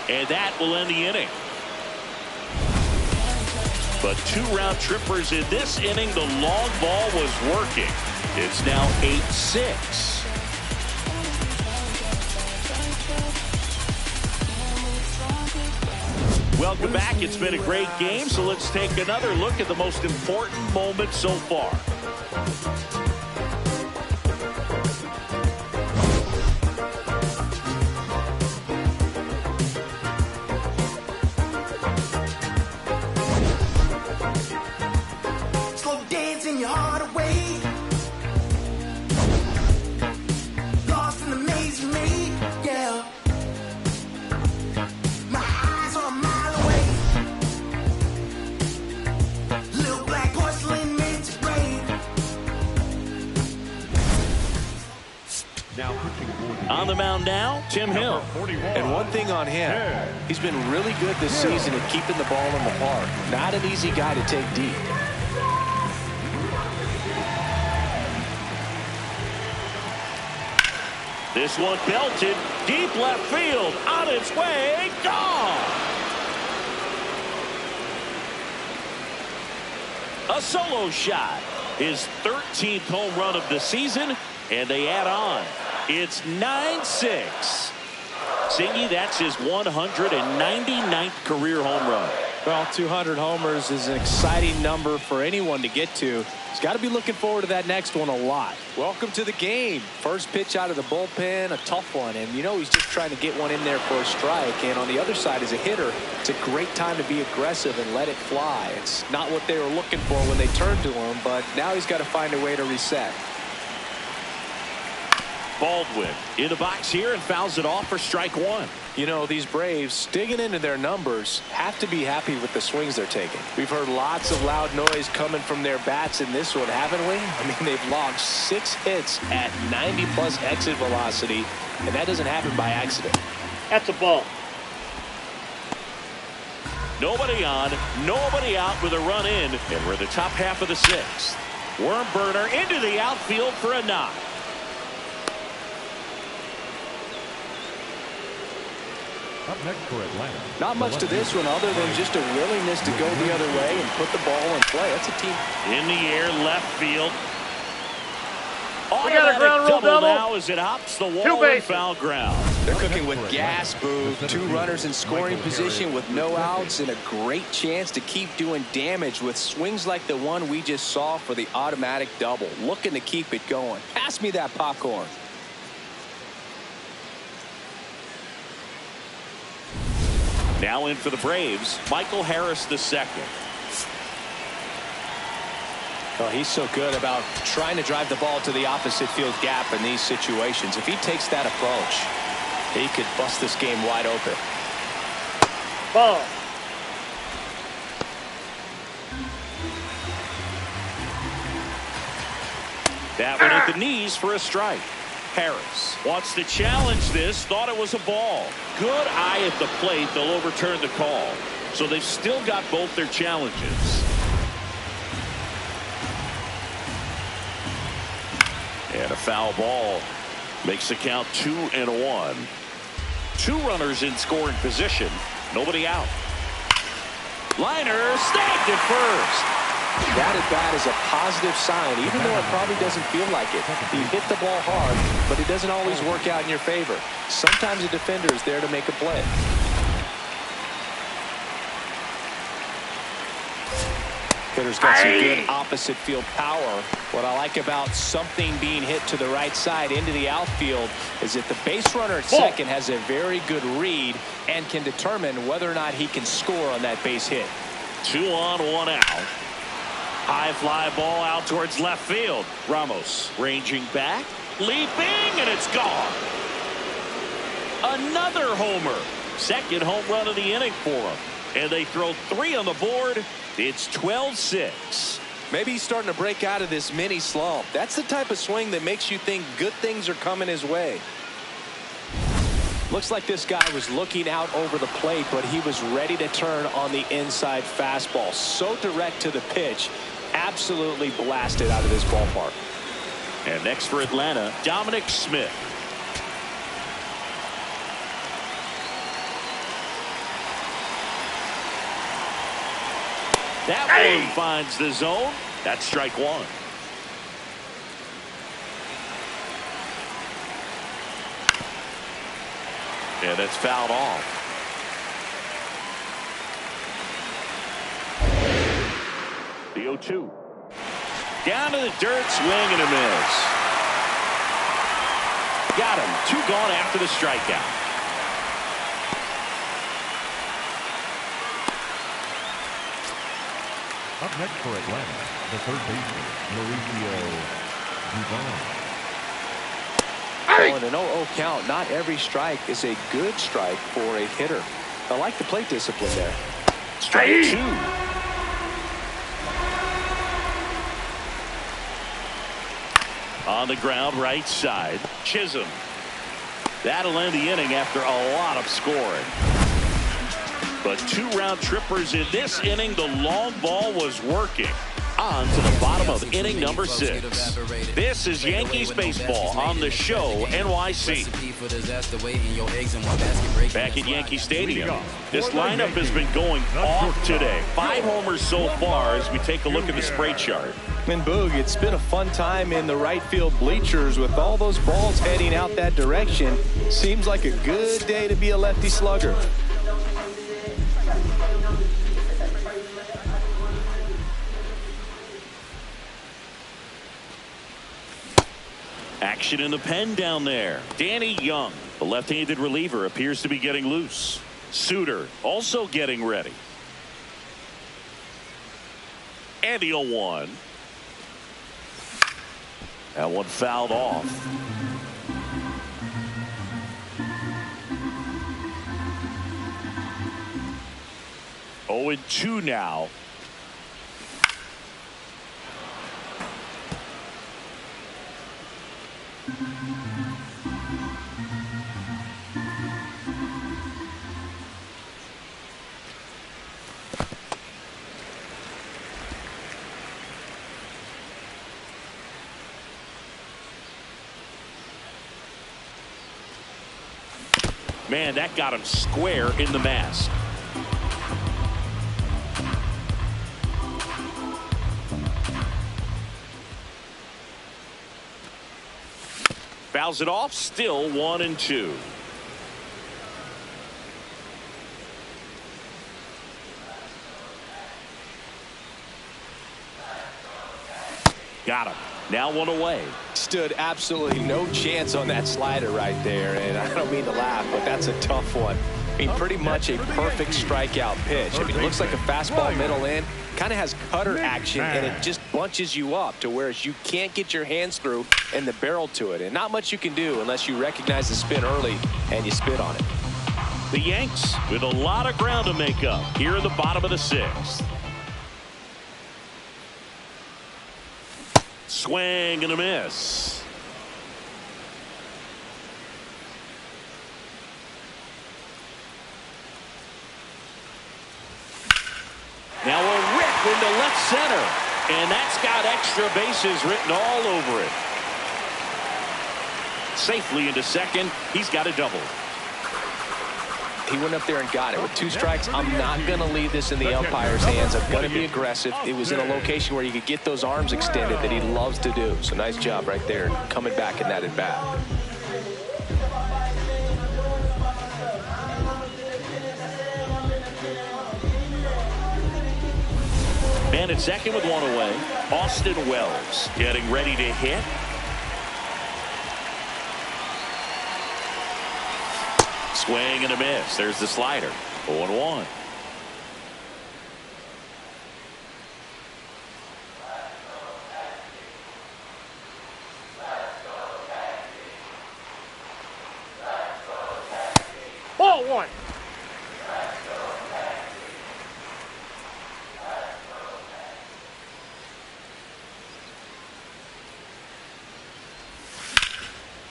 And that will end the inning. But 2 round trippers in this inning. The long ball was working. It's now 8-6. Welcome back. It's been a great game, so let's take another look at the most important moment so far. Slow dancing your heart away. Lost in the maze you made, yeah. On the mound now, Tim Hill. And one thing on him, he's been really good this season at keeping the ball in the park. Not an easy guy to take deep. This one belted deep left field, on its way, gone. A solo shot, his 13th home run of the season, And they add on. It's 9-6. Singy, that's his 199th career home run. Well, 200 homers is an exciting number for anyone to get to. He's got to be looking forward to that next one a lot. Welcome to the game. First pitch out of the bullpen, a tough one. And, you know, he's just trying to get one in there for a strike. And on the other side, as a hitter, it's a great time to be aggressive and let it fly. It's not what they were looking for when they turned to him, but now he's got to find a way to reset. Baldwin in the box here and fouls it off for strike one. You know, these Braves, digging into their numbers, have to be happy with the swings they're taking. We've heard lots of loud noise coming from their bats in this one, haven't we? I mean, they've launched 6 hits at 90+ exit velocity, and that doesn't happen by accident. That's a ball. Nobody on, nobody out with a run in, and we're in the top half of the 6th. Worm burner into the outfield for a knock. Up next for Atlanta. Not much to this one other than just a willingness to go the other way and put the ball in play. That's a team. In the air, left field. We got a ground rule double. Now as it hops the wall and foul ground. They're cooking with gas, Boo. 2 runners in scoring position with no outs and a great chance to keep doing damage with swings like the one we just saw for the automatic double. Looking to keep it going. Pass me that popcorn. Now in for the Braves, Michael Harris II. Oh, he's so good about trying to drive the ball to the opposite field gap in these situations. If he takes that approach, he could bust this game wide open. Ball. That one at the knees for a strike. Harris wants to challenge this, thought it was a ball. Good eye at the plate. They'll overturn the call. So they've still got both their challenges. And a foul ball makes the count 2-1. 2 runners in scoring position. Nobody out. Liner snagged at first. That at bat is a positive sign, even though it probably doesn't feel like it. You hit the ball hard, but it doesn't always work out in your favor. Sometimes a defender is there to make a play. Hitter's got some good opposite field power. What I like about something being hit to the right side into the outfield is that the base runner at second has a very good read and can determine whether or not he can score on that base hit. 2 on, 1 out. High fly ball out towards left field. Ramos ranging back, leaping, and it's gone. Another homer. Second home run of the inning for him. And they throw 3 on the board. It's 12-6. Maybe he's starting to break out of this mini slump. That's the type of swing that makes you think good things are coming his way. Looks like this guy was looking out over the plate, but he was ready to turn on the inside fastball. So direct to the pitch. Absolutely blasted out of this ballpark. And next for Atlanta, Dominic Smith. That one finds the zone. That's strike 1. And it's fouled off. The 0-2. Down to the dirt, swing and a miss. Got him. 2 gone after the strikeout. Up next for Atlanta, the third baseman, Mauricio Dubon. Oh, and an 0-0 count. Not every strike is a good strike for a hitter. I like the plate discipline there. Strike 2. On the ground, right side. Chisholm. That'll end the inning after a lot of scoring. But 2 round trippers in this inning. The long ball was working. On to the bottom of inning number 6. This is Yankees baseball on the show NYC. Back at Yankee Stadium, this lineup has been going off today. 5 homers so far as we take a look at the spray chart. And Boog, it's been a fun time in the right field bleachers with all those balls heading out that direction. Seems like a good day to be a lefty slugger. Action in the pen down there. Danny Young, the left-handed reliever, appears to be getting loose. Suter also getting ready. And the 0-1. That one fouled off. Oh, and 2 now. Man, that got him square in the mask. Fouls it off, still 1-2. Got him. Now 1 away. Stood absolutely no chance on that slider right there, and I don't mean to laugh, but that's a tough one. I mean, pretty much a perfect strikeout pitch. I mean, it looks like a fastball middle in, kind of has cutter action, and it just bunches you up to whereas you can't get your hands through and the barrel to it, and not much you can do unless you recognize the spin early and you spit on it. The Yanks with a lot of ground to make up here in the bottom of the 6th. Swing and a miss. Now a rip into left center, and that's got extra bases written all over it. Safely into second. He's got a double. He went up there and got it. With 2 strikes, I'm not going to leave this in the umpire's hands. I'm going to be aggressive. It was in a location where you could get those arms extended that he loves to do. So nice job right there coming back in that at bat. Man at second with 1 away. Austin Wells getting ready to hit. Swing and a miss. There's the slider. 0-1. Ball 1.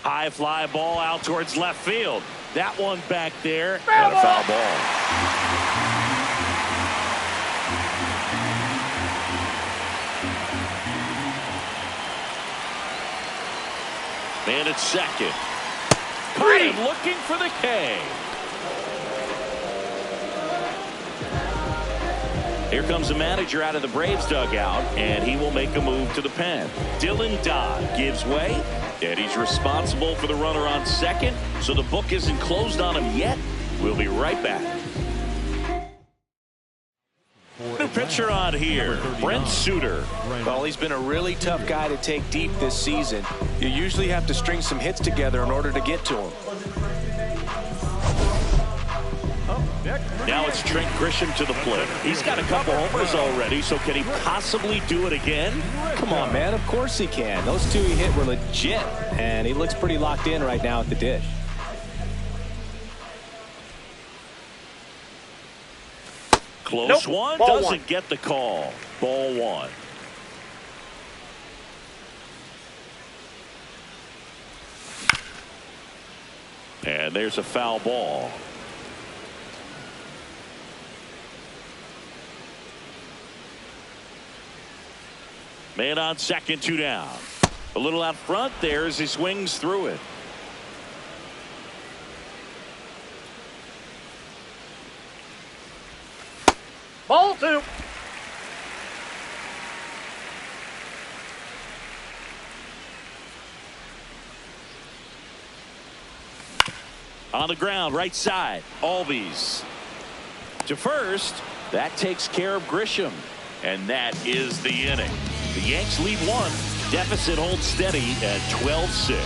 High fly ball out towards left field. That one back there, and a foul ball. Man at second. Green looking for the K. Here comes the manager out of the Braves dugout, and he will make a move to the pen. Dylan Dodd gives way, and he's responsible for the runner on second, so the book isn't closed on him yet. We'll be right back. New pitcher on here, Brent Suter. Well, he's been a really tough guy to take deep this season. You usually have to string some hits together in order to get to him. Now it's Trent Grisham to the plate. He's got a couple homers already, so can he possibly do it again? Come on, man. Of course he can. Those 2 he hit were legit, and he looks pretty locked in right now at the dish. Close one. Ball Doesn't 1. get the call. Ball 1. And there's a foul ball. Man on second, 2 down. A little out front there as he swings through it. Ball 2. On the ground, right side, Albies to first. That takes care of Grisham, and that is the inning. The Yanks lead 1. Deficit holds steady at 12-6.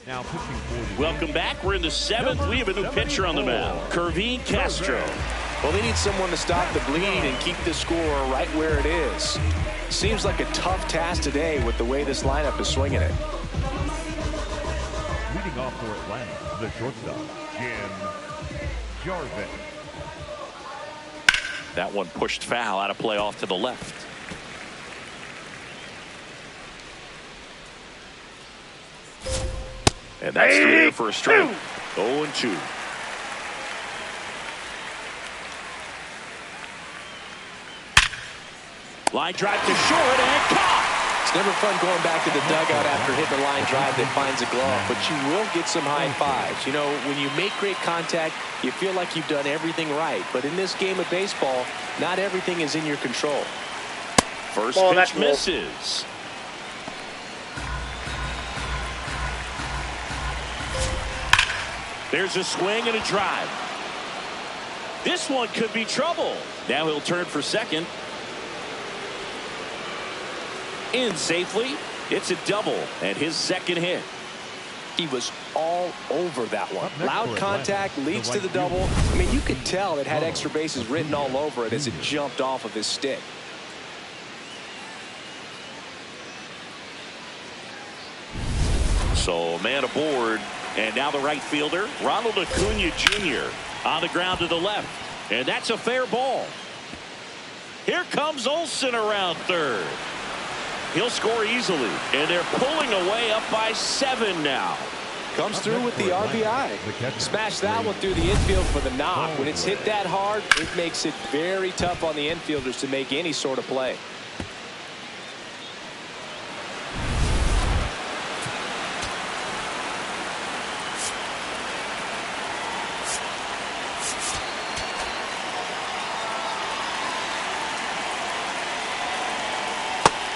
Now pitching for the Welcome back. We're in the 7th. We have a new pitcher on the mound, Kervin Castro. Well, they need someone to stop the bleed and keep the score right where it is. Seems like a tough task today with the way this lineup is swinging it. leading off for Atlanta, the shortstop, Jim Jarvis. That one pushed foul, out of play off to the left. And that's through for a strike. 0-2. Line drive to short and caught. It's never fun going back to the dugout after hitting a line drive that finds a glove, but you will get some high fives. You know, when you make great contact, you feel like you've done everything right. But in this game of baseball, not everything is in your control. First pitch misses. There's a swing and a drive. This one could be trouble. Now he'll turn for second. In safely. It's a double and his second hit. He was all over that one. Loud contact leads to the double. I mean, you could tell it had extra bases written all over it as it jumped off of his stick. So man aboard, and now the right fielder, Ronald Acuna Jr. on the ground to the left, and that's a fair ball. Here comes Olsen around third. He'll score easily, and they're pulling away up by 7 now. Comes through with the RBI. Smash that one through the infield for the knock. When it's hit that hard, it makes it very tough on the infielders to make any sort of play.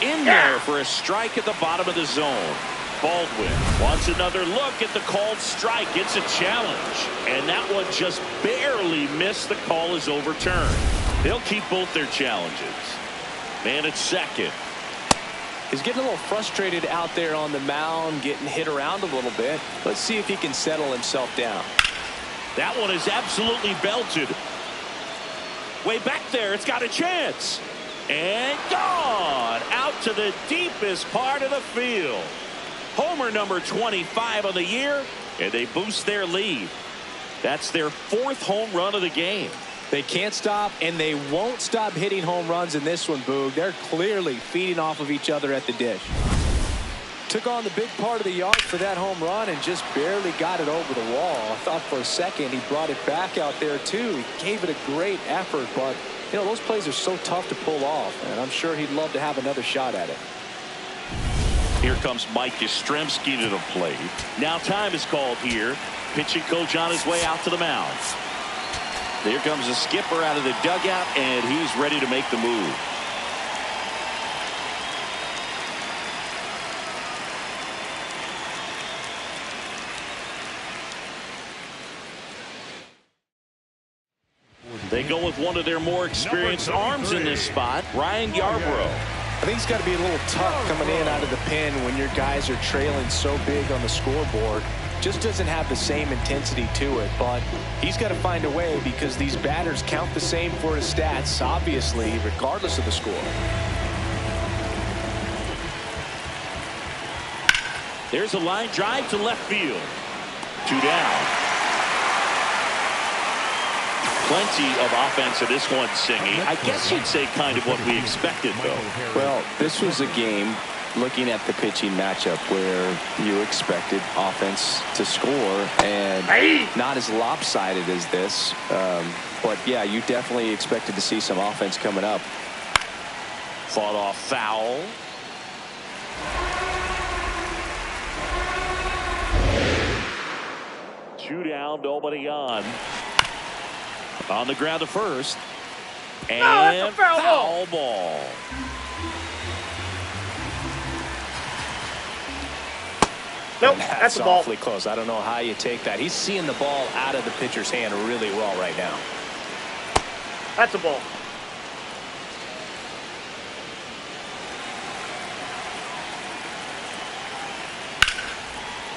In there for a strike at the bottom of the zone. Baldwin wants another look at the called strike. It's a challenge, and that one just barely missed. The call is overturned. They'll keep both their challenges. Man at second. He's getting a little frustrated out there on the mound, getting hit around a little bit. Let's see if he can settle himself down. That one is absolutely belted. Way back there, it's got a chance. And gone out to the deepest part of the field. Homer number 25 of the year, and they boost their lead. That's their 4th home run of the game. They can't stop, and they won't stop hitting home runs in this one, Boog. They're clearly feeding off of each other at the dish. Took on the big part of the yard for that home run and just barely got it over the wall. I thought for a second he brought it back out there, too. He gave it a great effort, but you know, those plays are so tough to pull off, and I'm sure he'd love to have another shot at it. Here comes Mike Yastrzemski to the plate. Now time is called here. Pitching coach on his way out to the mound. Here comes the skipper out of the dugout, and he's ready to make the move. They go with one of their more experienced arms in this spot, Ryan Yarbrough. I think it's got to be a little tough coming in out of the pen when your guys are trailing so big on the scoreboard. Just doesn't have the same intensity to it, but he's got to find a way because these batters count the same for his stats, obviously, regardless of the score. There's a line drive to left field. 2 down. Plenty of offense in this one, Singy. I guess you'd say kind of what we expected, though. Well, this was a game looking at the pitching matchup where you expected offense to score and not as lopsided as this. But, yeah, you definitely expected to see some offense coming up. Fought off foul. Two down, nobody on. On the ground to first. And foul ball. Nope, that's a ball. Awfully close. I don't know how you take that. He's seeing the ball out of the pitcher's hand really well right now. That's a ball.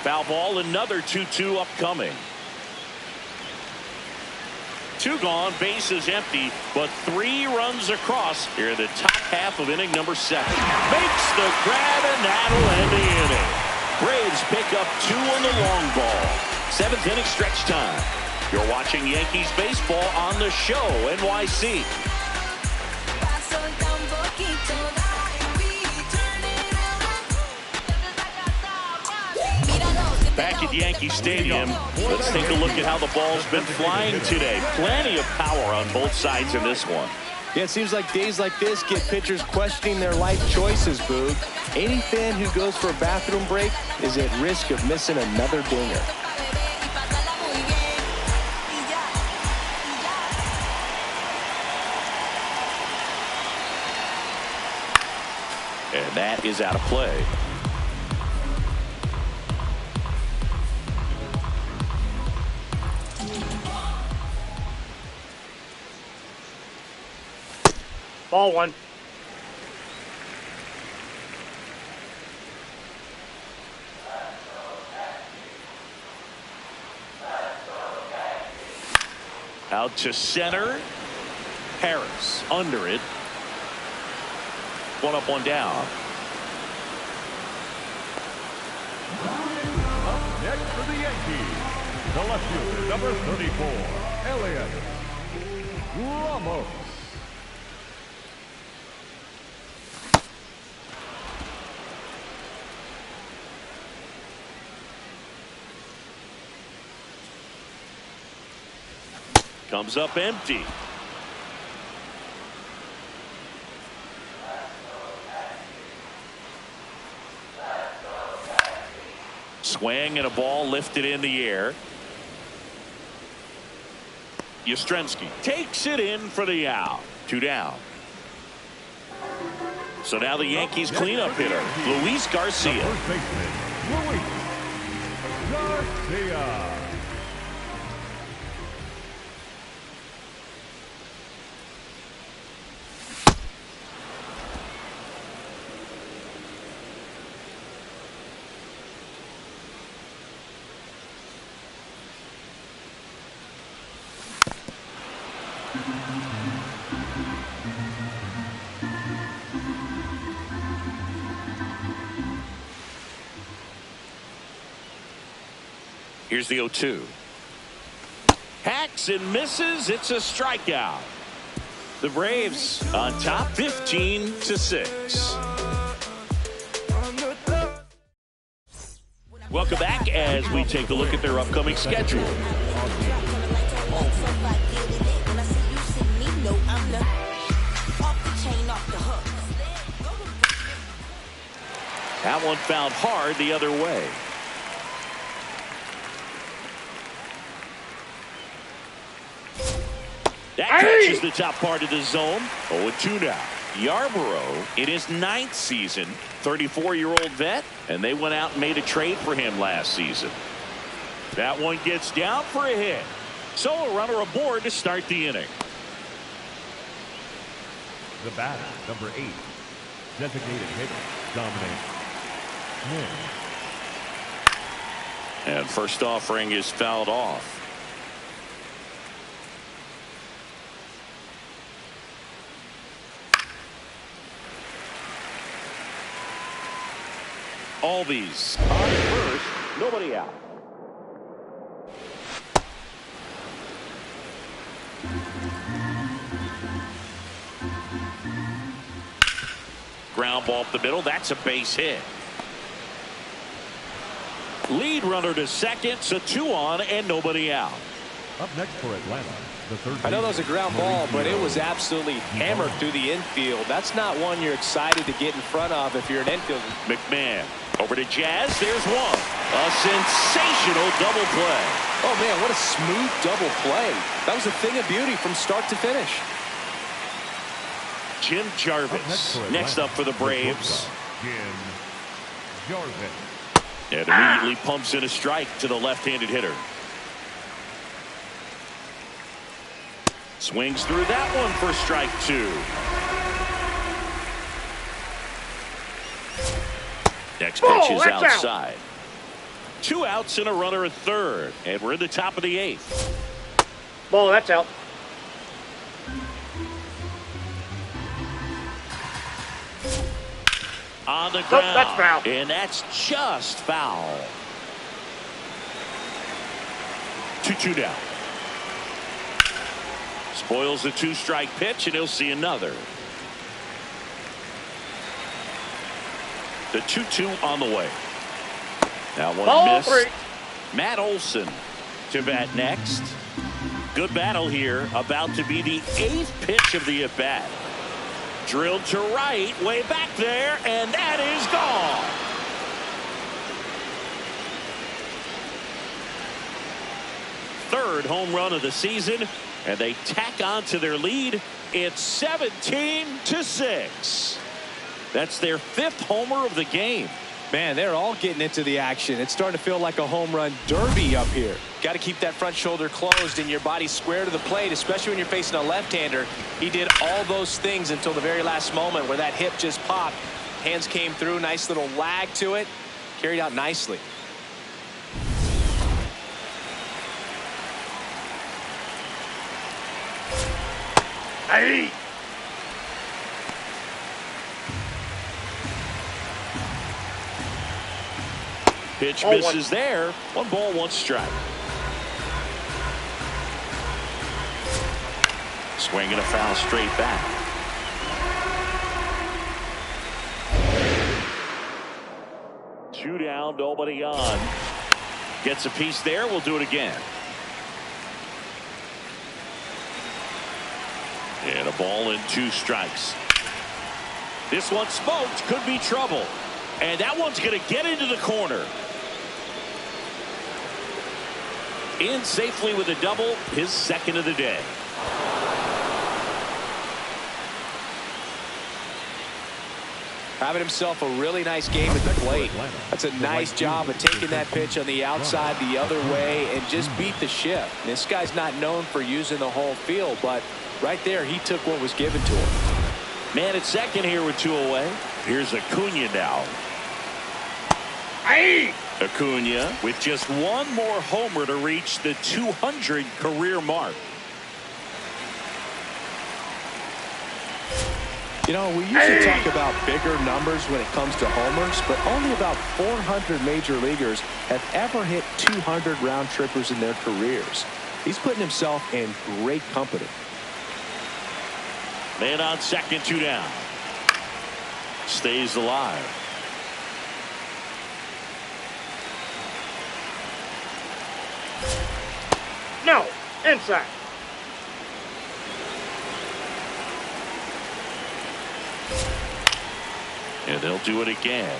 Foul ball, another 2-2 upcoming. 2 gone, bases empty, but 3 runs across here in the top half of inning number 7. Makes the grab, and that'll end the inning. Braves pick up 2 on the long ball. 7th inning stretch time. You're watching Yankees baseball on the show, NYC. Back at Yankee Stadium, let's take a look at how the ball's been flying today. Plenty of power on both sides in this one. Yeah, it seems like days like this get pitchers questioning their life choices, Boog. Any fan who goes for a bathroom break is at risk of missing another dinger. And that is out of play. Ball 1. Out to center. Harris under it. 1 up, 1 down. Up next for the Yankees, the left fielder, number 34, Elliot Ramos. Comes up empty. Swing and a ball lifted in the air. Yastrzemski takes it in for the out. 2 down. So now the Yankees cleanup hitter, Luis Garcia. First baseman, Luis Garcia. Here's the 0-2. Hacks and misses. It's a strikeout. The Braves on top 15-6. Welcome back as we take a look at their upcoming schedule. That one fouled hard the other way. That catches the top part of the zone. 0-2 now. Yarborough in his 9th season, 34-year-old vet, and they went out and made a trade for him last season. That one gets down for a hit. So a runner aboard to start the inning. The batter, number 8, designated hitter, Dominic Smith. And first offering is fouled off. Albies on first, nobody out. Ground ball up the middle. That's a base hit. Lead runner to second. So 2 on and nobody out. Up next for Atlanta, the third. I know that was a ground ball, but it was absolutely hammered through the infield. That's not one you're excited to get in front of if you're an infielder. McMahon over to Jazz. There's one. A sensational double play. Oh, man, what a smooth double play. That was a thing of beauty from start to finish. Jim Jarvis next up for the Braves. Jim Jarvis. And immediately pumps in a strike to the left-handed hitter. Swings through that one for strike 2. Next pitch is outside. 2 outs and a runner at third. And we're in the top of the 8th. Ball, that's out. On the ground. That's foul. And that's just foul. 2-2 down. Spoils the 2-strike pitch, and he'll see another. The 2-2 on the way. Now one Ball missed. 3. Matt Olson to bat next. Good battle here. About to be the 8th pitch of the at-bat. Drilled to right, way back there, and that is gone. Third home run of the season, and they tack on to their lead. It's 17-6. That's their 5th homer of the game. Man, they're all getting into the action. It's starting to feel like a home run derby up here. Got to keep that front shoulder closed and your body square to the plate, especially when you're facing a left-hander. He did all those things until the very last moment where that hip just popped. Hands came through, nice little lag to it. Carried out nicely. Hey. Pitch misses there. 1 ball, 1 strike. Swinging a foul straight back. Two down, nobody on. Gets a piece there. We'll do it again. And a ball and 2 strikes. This one smoked. Could be trouble. And that one's going to get into the corner. In safely with a double, his 2nd of the day. Having himself a really nice game at the plate. That's a nice job of taking that pitch on the outside the other way and just beat the ship. This guy's not known for using the whole field, but right there he took what was given to him. Man at second here with 2 away. Here's Acuna now. Hey. Acuna with just 1 more homer to reach the 200 career mark. You know, we usually talk about bigger numbers when it comes to homers, but only about 400 major leaguers have ever hit 200 round trippers in their careers. He's putting himself in great company. Man on second, 2 down. Stays alive. No. Inside. And they'll do it again.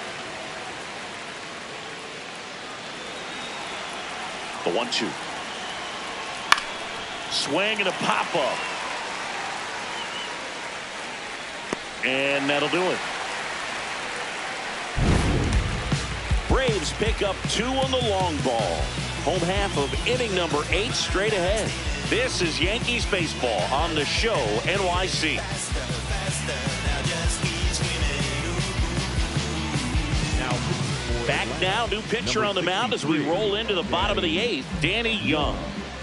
The 1-2. Swing and a pop-up. And that'll do it. Braves pick up 2 on the long ball. Home half of inning number 8 straight ahead. This is Yankees baseball on the show NYC. Back now, new pitcher on the mound as we roll into the bottom of the 8th, Danny Young.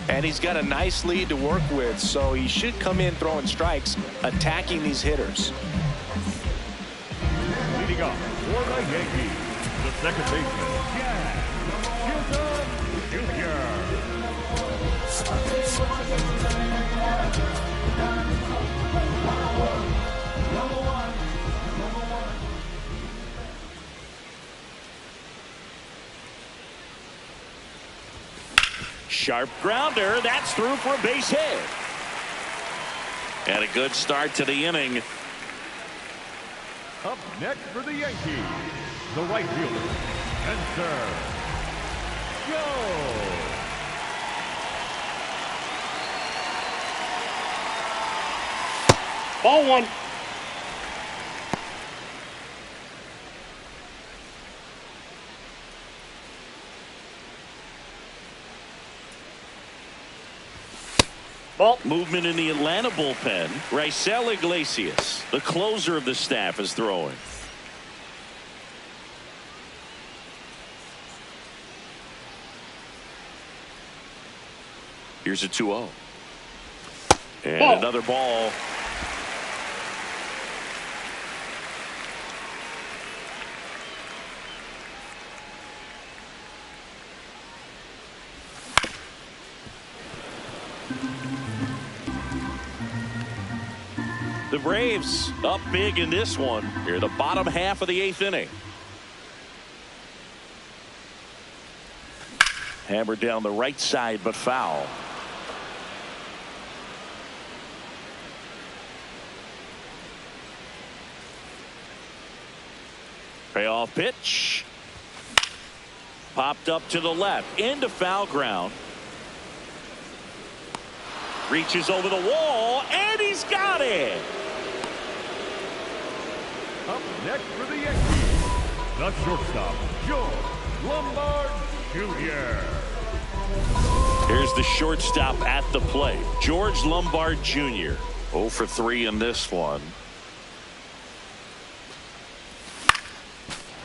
And he's got a nice lead to work with, so he should come in throwing strikes, attacking these hitters. Leading off for the Yankees, the second baseman, Jr. sharp grounder. That's through for a base hit. And a good start to the inning. Up next for the Yankees, the right fielder, Spencer Joe. Ball one. Ball. Movement in the Atlanta bullpen. Raisel Iglesias, the closer of the staff, is throwing. Here's a 2-0. And ball. Another ball. The Braves up big in this one. Here, the bottom half of the 8th inning. Hammered down the right side, but foul. Payoff pitch. Popped up to the left. Into foul ground. Reaches over the wall, and he's got it. Up next for the Yankees, the shortstop, George Lombard Jr. Here's the shortstop at the plate, George Lombard Jr. 0 for 3 in this one.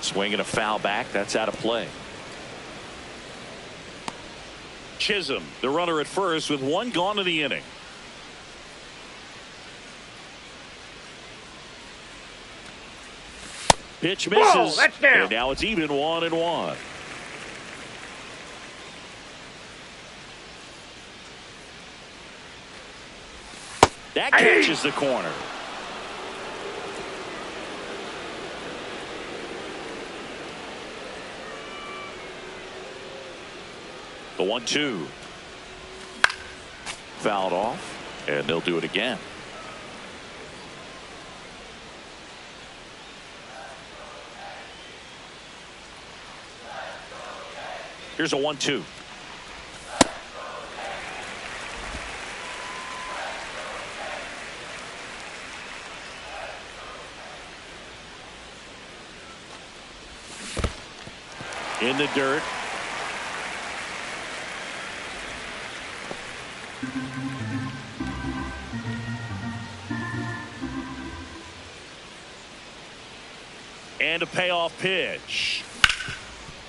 Swinging a foul back. That's out of play. Chisholm, the runner at first, with one gone in the inning. Pitch misses. That's down. And now it's even 1-1. That catches the corner. The 1-2. Fouled off, and they'll do it again. Here's a 1-2. In the dirt. And a payoff pitch.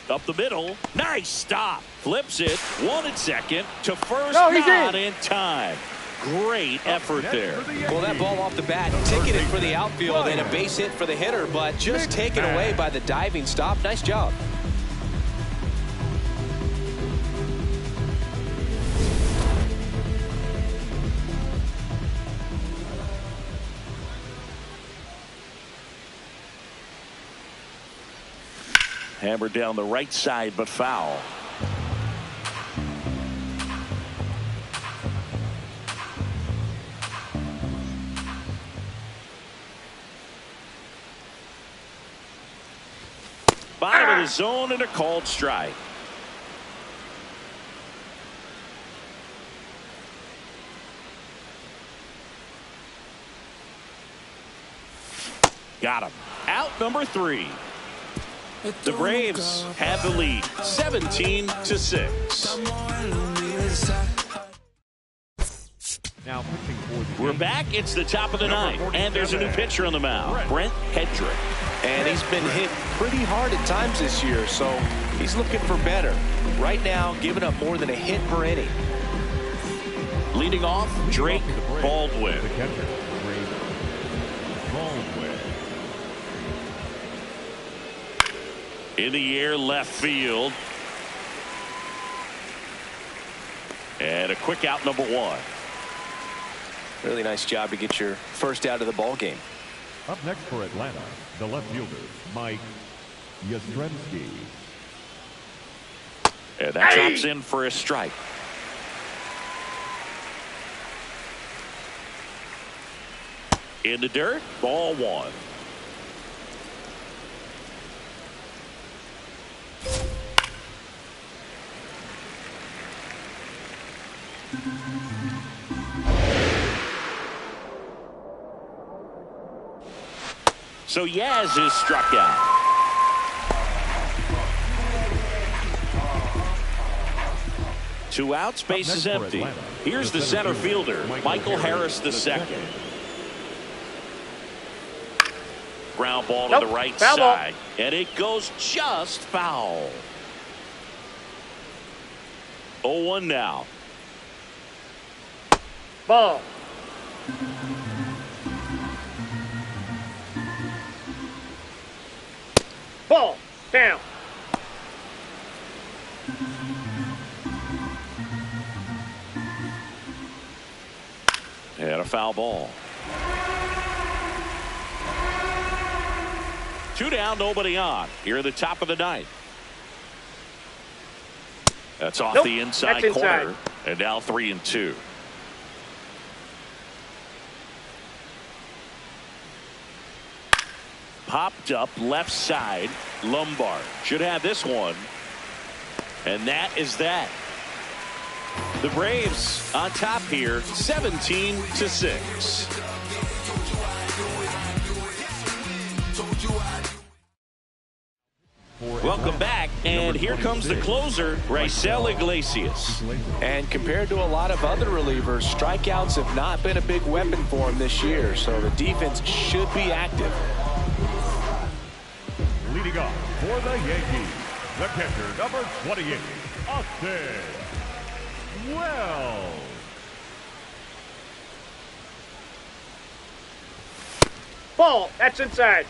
Up the middle. Nice stop. Flips it. One at second. To first. Not in time. Great effort there. Well, that ball off the bat, ticketed for the outfield and a base hit for the hitter, but just taken away by the diving stop. Nice job. Hammered down the right side, but foul. Bottom of the zone and a called strike. Got him. Out number 3. The Braves have the lead, 17-6. Now pitching for the We're back. It's the top of the ninth, and there's a new pitcher on the mound, Brent Hedrick. And he's been hit pretty hard at times this year, so he's looking for better. Right now, giving up more than a hit per inning. Leading off, Drake Baldwin. The catcher, Drake Baldwin. In the air, left field. And a quick out, number 1. Really nice job to get your first out of the ball game. Up next for Atlanta, the left fielder, Mike Yastrzemski. And that drops in for a strike. In the dirt, ball one. So Yaz is struck out. Two outs, base is empty. Here's the center fielder, Michael Harris II. Ground ball to the right side, and it goes just foul. 0-1 now. Ball. Ball. Down. And a foul ball. 2 down, nobody on. Here at the top of the ninth. That's off the inside corner. And now 3-2. Popped up left side. Lombard should have this one. And that is that. The Braves on top here, 17-6. Welcome back, and here comes the closer, Raisel Iglesias. And compared to a lot of other relievers, strikeouts have not been a big weapon for him this year, so the defense should be active. Leading off for the Yankees, the catcher, number 28, Austin Wells. Ball. That's inside.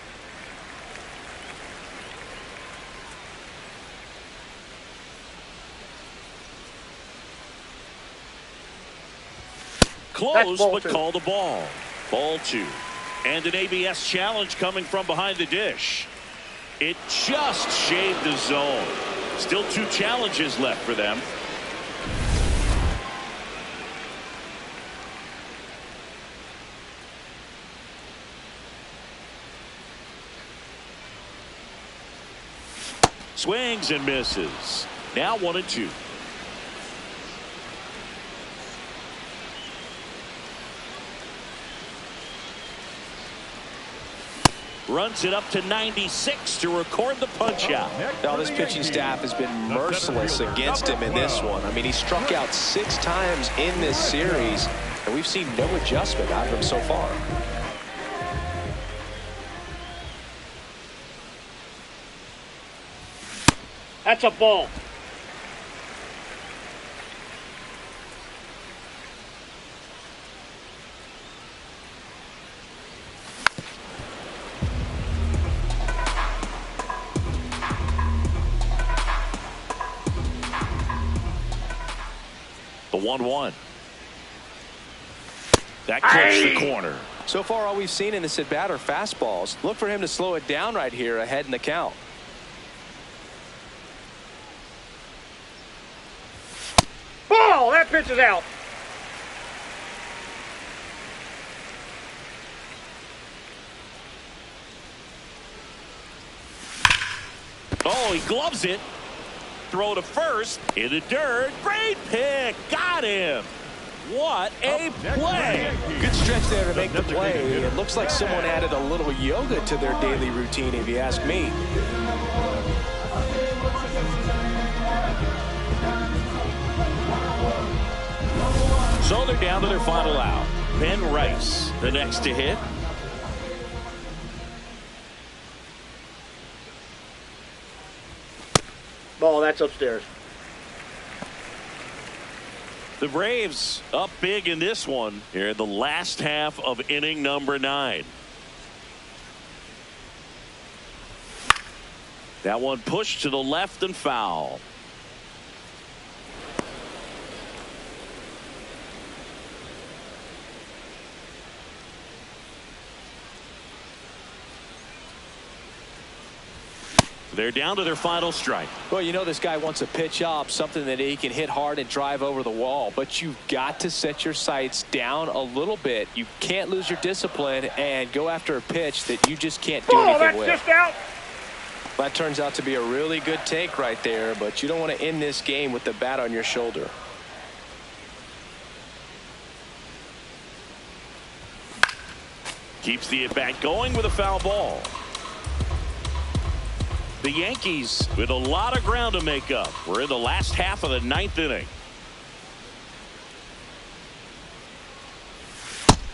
Close, but called a ball. Ball 2. And an ABS challenge coming from behind the dish. It just shaved the zone. Still 2 challenges left for them. Swings and misses. Now 1-2. Runs it up to 96 to record the punch out. Now this pitching staff has been merciless against him in this one. I mean, he struck out 6 times in this series, and we've seen no adjustment out of him so far. That's a ball. The 1-1. That clips the corner. So far, all we've seen in this at-bat are fastballs. Look for him to slow it down right here ahead in the count. Ball. That pitch is out. Oh, he gloves it. Throw to first. In the dirt. Great pick. Got him. What a play. Good stretch there to make the play. It looks like someone added a little yoga to their daily routine, if you ask me. So they're down to their final out. Ben Rice, the next to hit. Ball. That's upstairs. The Braves up big in this one here in the last half of inning number 9. That one pushed to the left and foul. They're down to their final strike. Well, you know this guy wants a pitch up, something that he can hit hard and drive over the wall. But you've got to set your sights down a little bit. You can't lose your discipline and go after a pitch that you just can't do anything with. That's just out. That turns out to be a really good take right there, but you don't want to end this game with the bat on your shoulder. Keeps the at-bat going with a foul ball. The Yankees with a lot of ground to make up. We're in the last half of the 9th inning.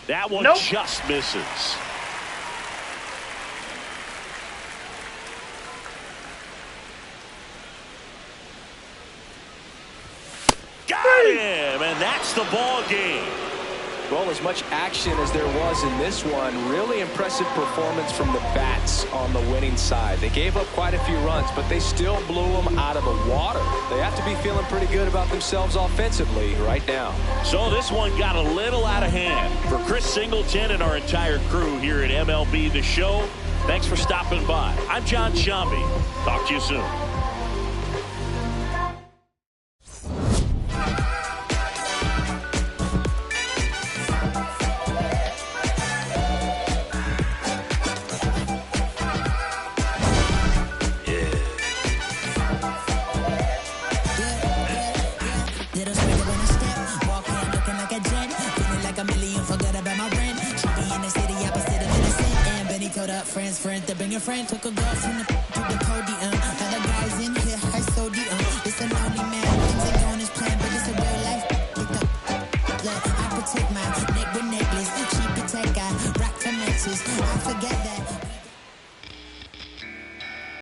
That one just misses. Got him, and that's the ball game. Well, as much action as there was in this one, really impressive performance from the bats on the winning side. They gave up quite a few runs, but they still blew them out of the water. They have to be feeling pretty good about themselves offensively right now. So this one got a little out of hand. For Chris Singleton and our entire crew here at MLB The Show, thanks for stopping by. I'm John Shambi. Talk to you soon. Friends, to bring a friend, took a girl from the podium. Other guys in here, I sodium. It's a lonely man, things ain't going as planned, but it's a real life. Look, I protect my neck with necklace. She protect, I rock for matches. I forget